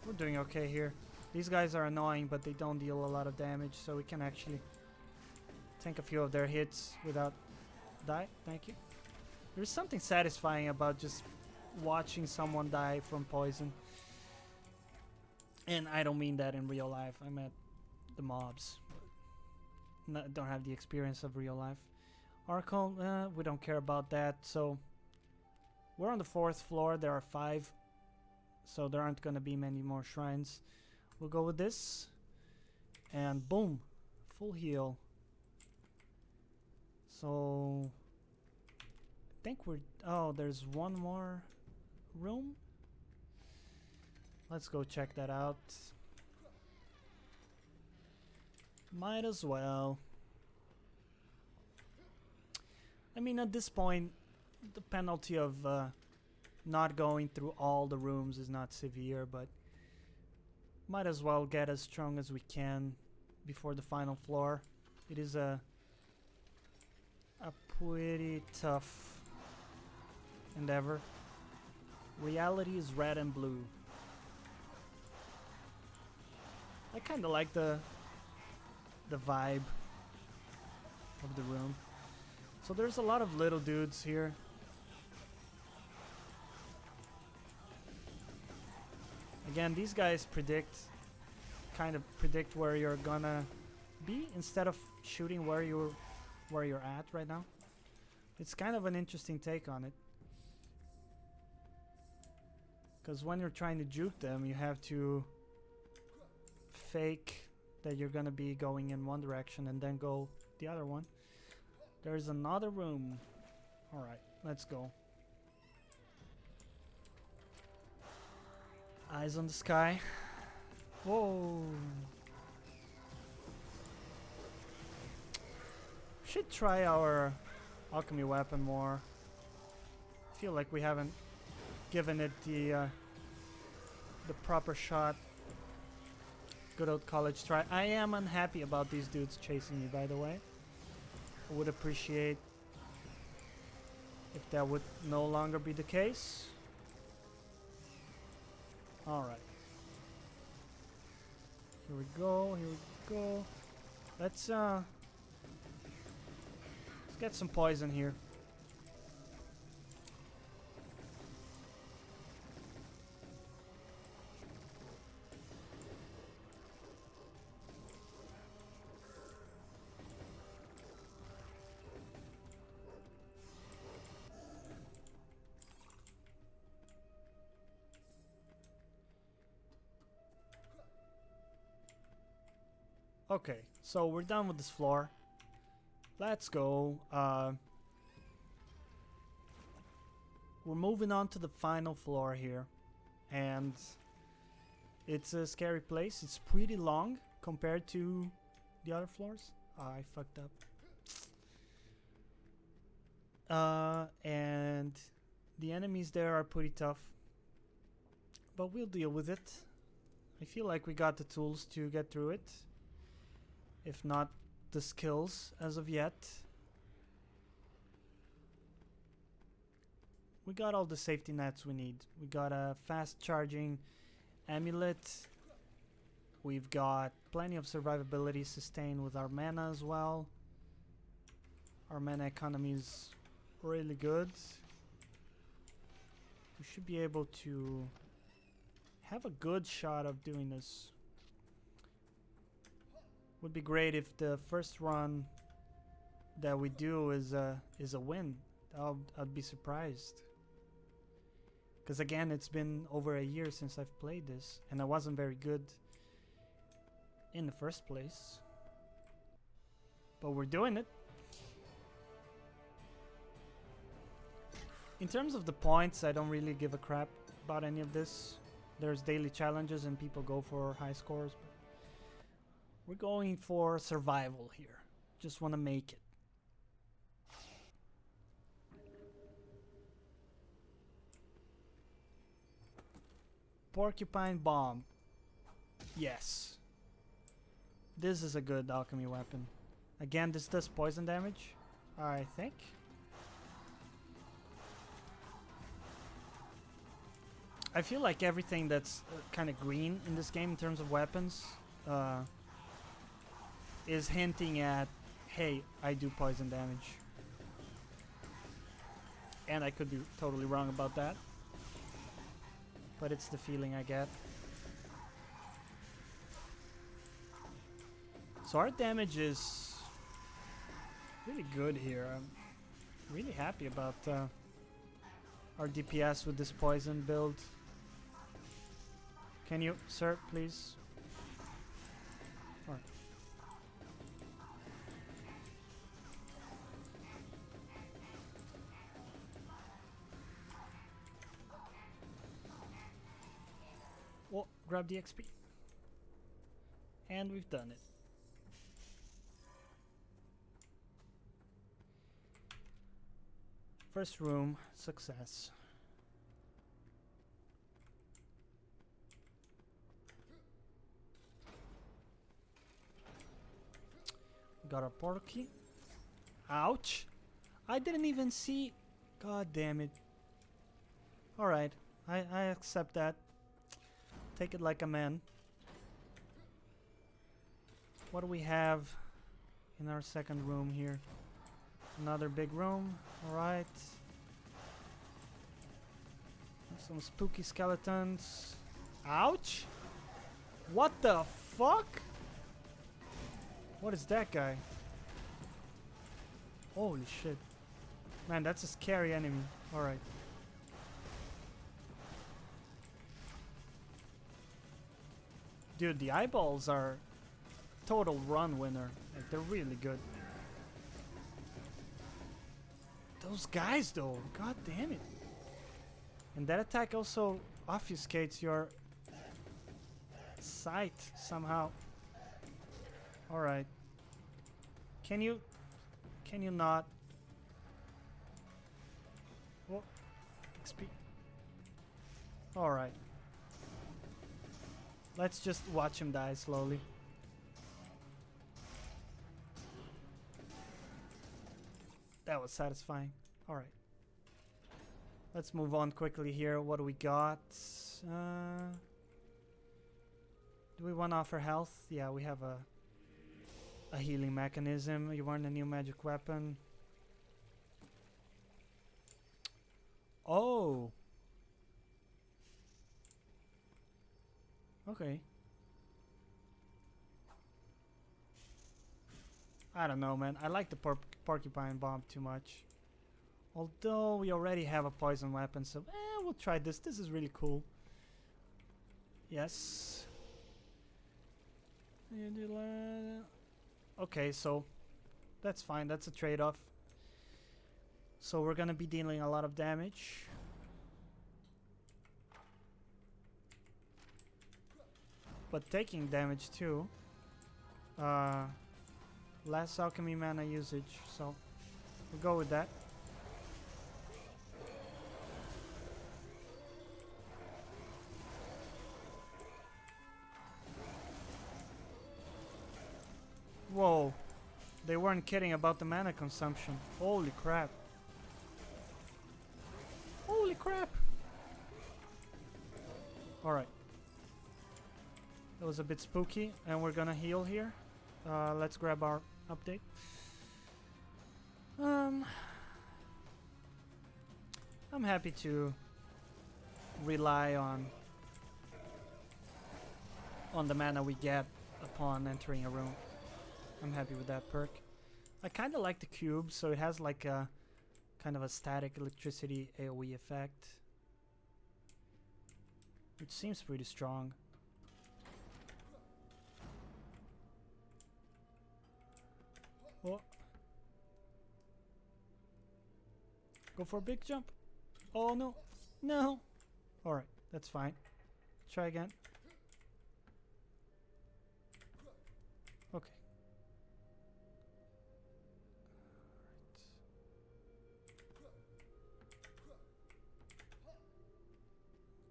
We're doing okay here. These guys are annoying, but they don't deal a lot of damage, so we can actually tank a few of their hits without die. Thank you. There's something satisfying about just watching someone die from poison. And I don't mean that in real life. I meant the mobs. Don't have the experience of real life. Oracle, we don't care about that. So we're on the 4th floor. There are 5. So there aren't going to be many more shrines. We'll go with this. And boom. Full heal. So I think we're... Oh, there's one more room. Let's go check that out. Might as well. I mean, at this point, the penalty of not going through all the rooms is not severe, but might as well get as strong as we can before the final floor. It is a pretty tough endeavor. Reality is red and blue. I kind of like the vibe of the room. So there's a lot of little dudes here. Again, these guys kind of predict where you're gonna be instead of shooting where you're at right now. It's kind of an interesting take on it. Because when you're trying to juke them, you have to fake that you're gonna be going in one direction and then go the other one. There's another room. Alright, let's go. Eyes on the sky. Whoa. Should try our alchemy weapon more. I feel like we haven't given it the proper shot. Good old college try. I am unhappy about these dudes chasing me, by the way. I would appreciate if that would no longer be the case. Alright. Here we go, here we go. Let's get some poison here. Okay, so we're done with this floor. Let's go. We're moving on to the final floor here. And it's a scary place. It's pretty long compared to the other floors. I fucked up. And the enemies there are pretty tough. But we'll deal with it. I feel like we got the tools to get through it. If not the skills as of yet. We got all the safety nets we need. We got a fast charging amulet. We've got plenty of survivability sustain with our mana as well. Our mana economy is really good. We should be able to have a good shot of doing this. Would be great if the first run that we do is a win. I'd be surprised. Because again, it's been over a year since I've played this, and I wasn't very good in the first place. But we're doing it. In terms of the points, I don't really give a crap about any of this. There's daily challenges and people go for high scores. But we're going for survival here. Just want to make it. Porcupine bomb. Yes. This is a good alchemy weapon. Again, this does poison damage, I think. I feel like everything that's kind of green in this game in terms of weapons is hinting at, hey, I do poison damage. And I could be totally wrong about that. But it's the feeling I get. So our damage is really good here. I'm really happy about our DPS with this poison build. Can you, sir, please? Alright. Well, grab the XP. And we've done it. First room, success. Got our portal key. Ouch! I didn't even see. God damn it. Alright, I accept that. Take it like a man. What do we have in our second room here? Another big room. Alright. Some spooky skeletons. Ouch! What the fuck? What is that guy? Holy shit. Man, that's a scary enemy. Alright. Dude, the eyeballs are total run winner. Like, they're really good. Those guys though, god damn it. And that attack also obfuscates your sight somehow. Alright. Can you not? Oh, XP. Alright. Let's just watch him die slowly. That was satisfying. Alright. Let's move on quickly here. What do we got? Do we want to offer health? Yeah, we have a healing mechanism. You want a new magic weapon? Oh! Okay. I don't know, man. I like the porcupine bomb too much. Although we already have a poison weapon, so we'll try this. This is really cool. Yes. Okay, so That's fine. That's a trade-off. So we're gonna be dealing a lot of damage. But taking damage too. Less alchemy mana usage, so we'll go with that. Whoa, they weren't kidding about the mana consumption. Holy crap. Holy crap. Alright. That was a bit spooky, and we're gonna heal here. Let's grab our update. I'm happy to rely on the mana we get upon entering a room. I'm happy with that perk. I kind of like the cube, so it has like a kind of a static electricity AoE effect, which seems pretty strong. Oh. Go for a big jump. Oh no. No. Alright, that's fine. Try again. Okay.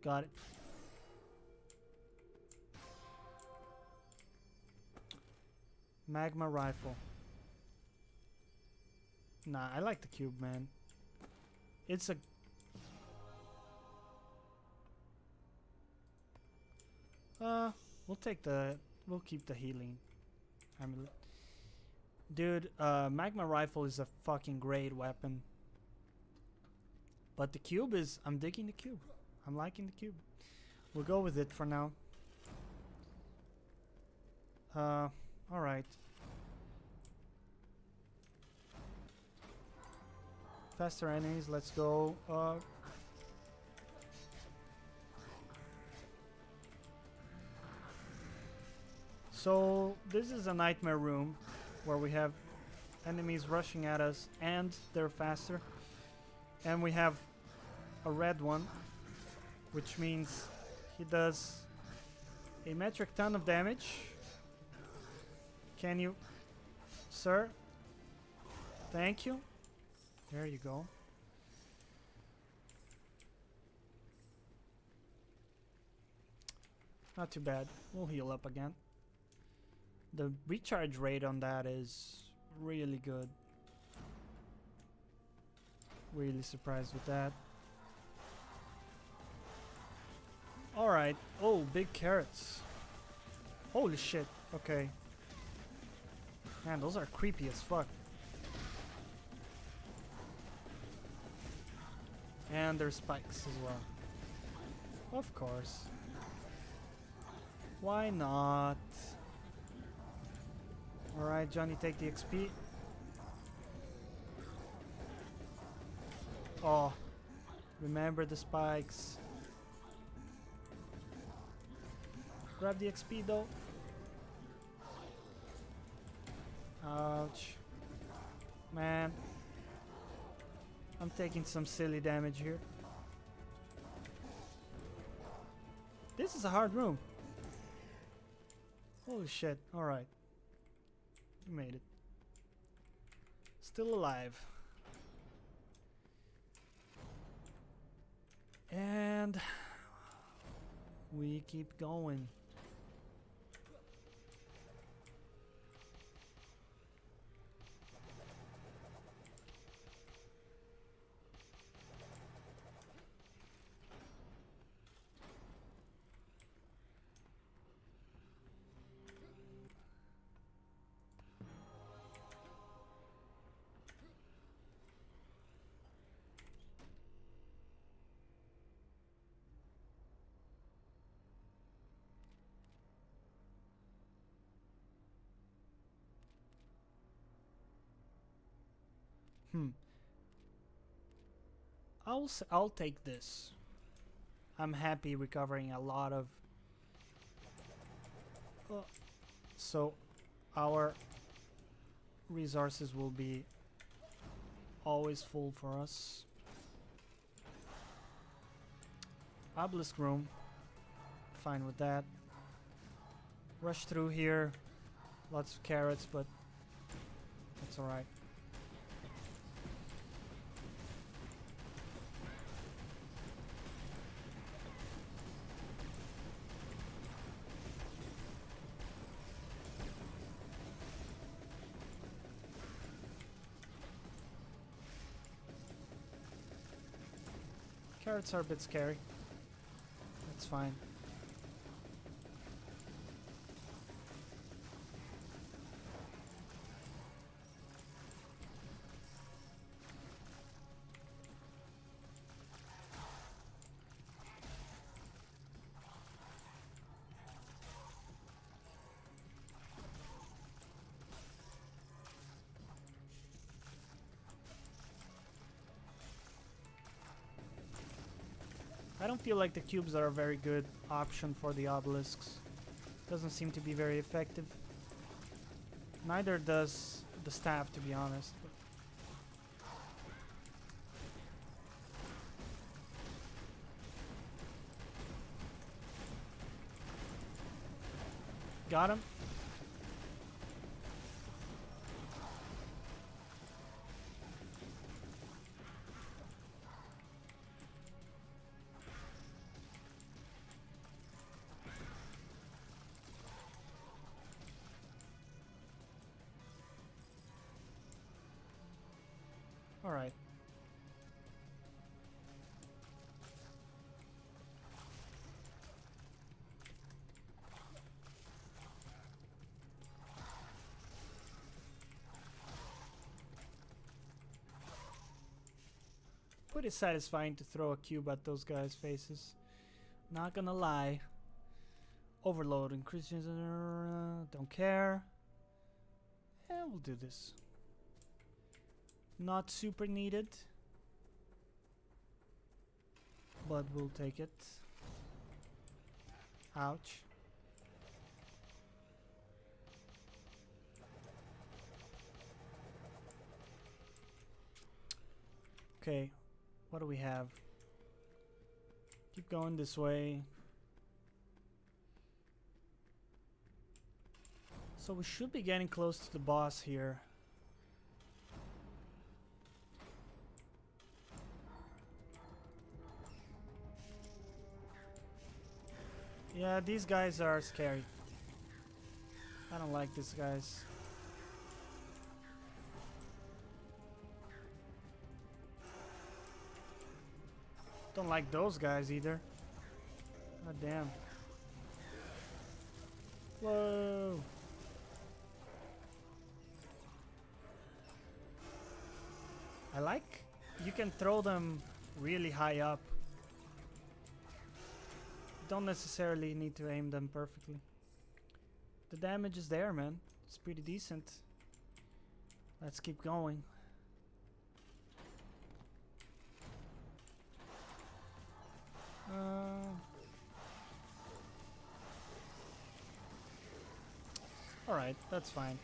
Got it. Magma rifle. Nah, I like the cube, man. It's a... we'll keep the healing amulet. Dude, magma rifle is a fucking great weapon. But the cube is... I'm digging the cube. I'm liking the cube. We'll go with it for now. Alright. Faster enemies, let's go. So this is a nightmare room where we have enemies rushing at us and they're faster. And we have a red one, which means he does a metric ton of damage. Can you, sir? Thank you. There you go. Not too bad. We'll heal up again. The recharge rate on that is really good. Really surprised with that. Alright. Oh, big carrots. Holy shit. Okay. Man, those are creepy as fuck. And there's spikes as well. Of course. Why not? Alright, Johnny, take the XP. Oh. Remember the spikes. Grab the XP though. Ouch. Man. I'm taking some silly damage here. This is a hard room. Holy shit. Alright. We made it. Still alive. And we keep going. I'll take this. I'm happy recovering a lot of... so our resources will be always full for us. Obelisk room. Fine with that. Rush through here. Lots of carrots, but that's alright. Carrots are a bit scary. That's fine. I don't feel like the cubes are a very good option for the obelisks. Doesn't seem to be very effective. Neither does the staff, to be honest. But got him. All right. Pretty satisfying to throw a cube at those guys' faces. Not gonna lie. Overload increases. Don't care. Yeah, we'll do this. Not super needed, but we'll take it. Ouch. Okay, what do we have? Keep going this way. So we should be getting close to the boss here. Yeah, these guys are scary. I don't like these guys. Don't like those guys either. God damn. Whoa. I like you can throw them really high up. Don't necessarily need to aim them perfectly. The damage is there, man. It's pretty decent. Let's keep going. Alright, that's fine.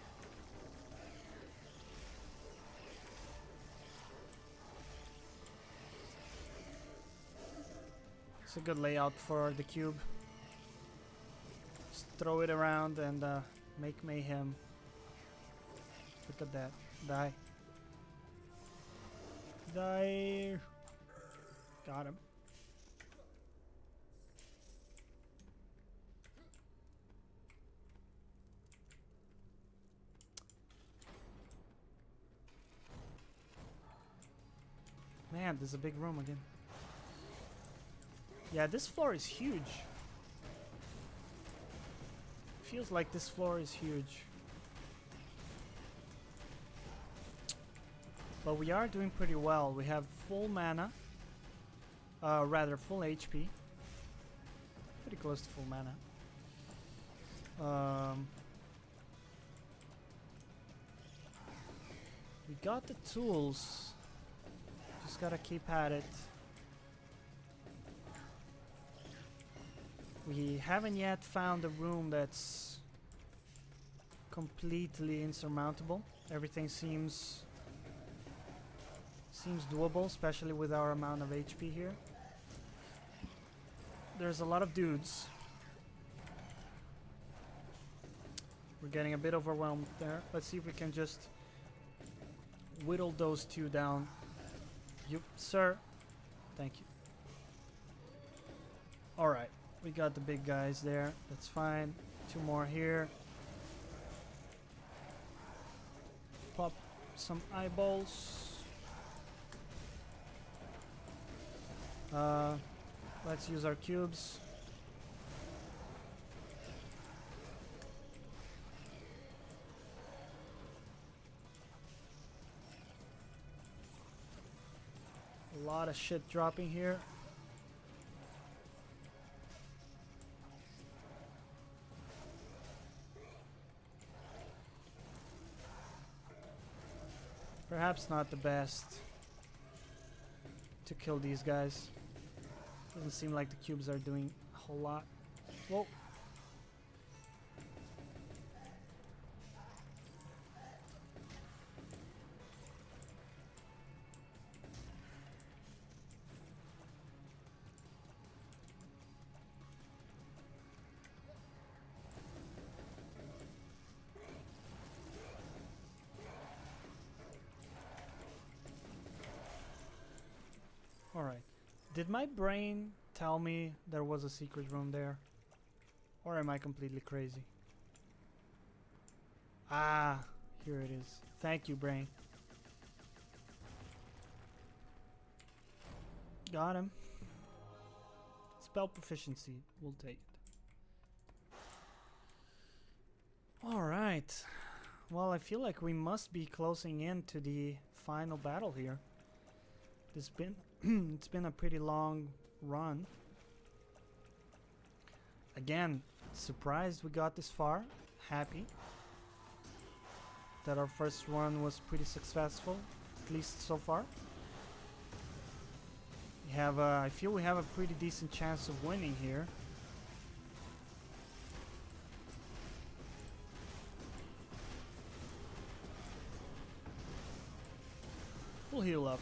It's a good layout for the cube. Just throw it around and make mayhem. Look at that. Die. Die. Got him. Man, there's a big room again. Yeah, this floor is huge. Feels like this floor is huge. But we are doing pretty well. We have full mana. Rather, full HP. Pretty close to full mana. We got the tools. Just gotta keep at it. We haven't yet found a room that's completely insurmountable. Everything seems doable, especially with our amount of HP here. There's a lot of dudes. We're getting a bit overwhelmed there. Let's see if we can just whittle those two down. You, sir. Thank you. Alright, we got the big guys there. That's fine. Two more here. Pop some eyeballs. Let's use our cubes. A lot of shit dropping here. Perhaps not the best to kill these guys. Doesn't seem like the cubes are doing a whole lot. Whoa. Alright. Did my brain tell me there was a secret room there? Or am I completely crazy? Ah, here it is. Thank you, brain. Got him. Spell proficiency. We'll take it. Alright. Well, I feel like we must be closing in to the final battle here. It's been a pretty long run. Again, surprised we got this far. Happy that our first run was pretty successful, at least so far. We have I feel we have a pretty decent chance of winning here. We'll heal up.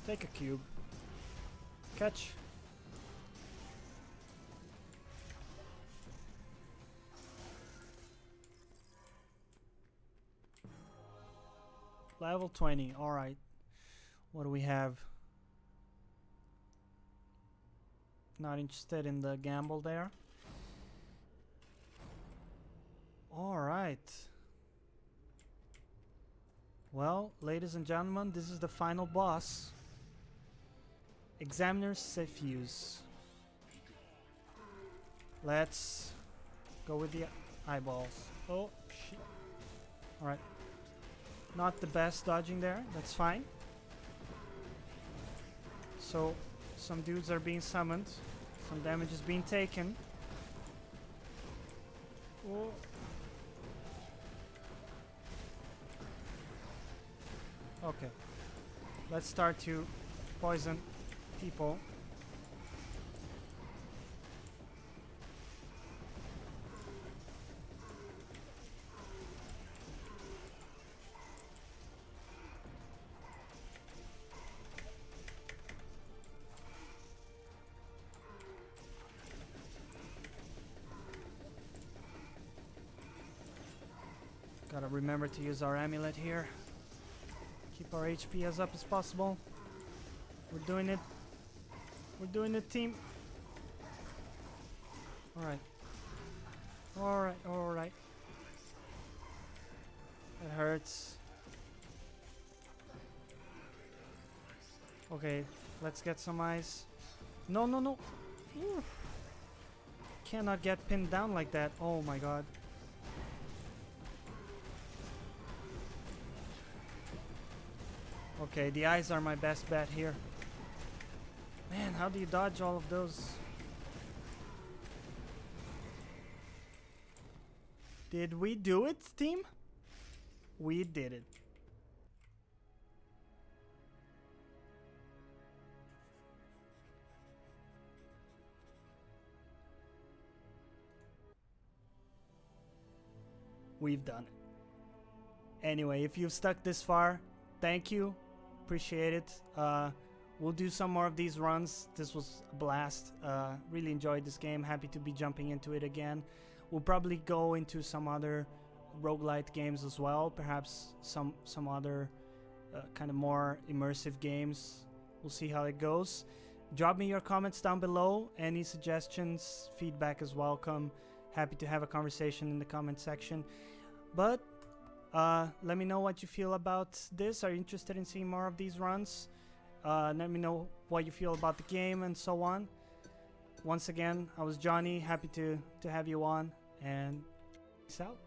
Take a cube. Catch. Level 20. Alright. What do we have? Not interested in the gamble there. Alright. Well, ladies and gentlemen, this is the final boss. Examiner's Cepheus. Let's go with the eyeballs. Oh, shit. Alright. Not the best dodging there. That's fine. So, some dudes are being summoned. Some damage is being taken. Oh. Okay. Let's start to poison people. Gotta remember to use our amulet here. Keep our HP as up as possible. We're doing it. We're doing it, team. Alright. Alright, alright. It hurts. Okay, let's get some ice. No, no, no. Oof. Cannot get pinned down like that. Oh my god. Okay, the eyes are my best bet here. Man, how do you dodge all of those? Did we do it, team? We did it. we've done it. Anyway, if you've stuck this far, thank you. Appreciate it. We'll do some more of these runs. This was a blast. Really enjoyed this game. Happy to be jumping into it again. We'll probably go into some other roguelite games as well. Perhaps some other kind of more immersive games. We'll see how it goes. Drop me your comments down below. Any suggestions, feedback is welcome. Happy to have a conversation in the comment section. But let me know what you feel about this. Are you interested in seeing more of these runs? Let me know what you feel about the game and so on. Once again, I was Jonny. Happy to have you on, and peace out.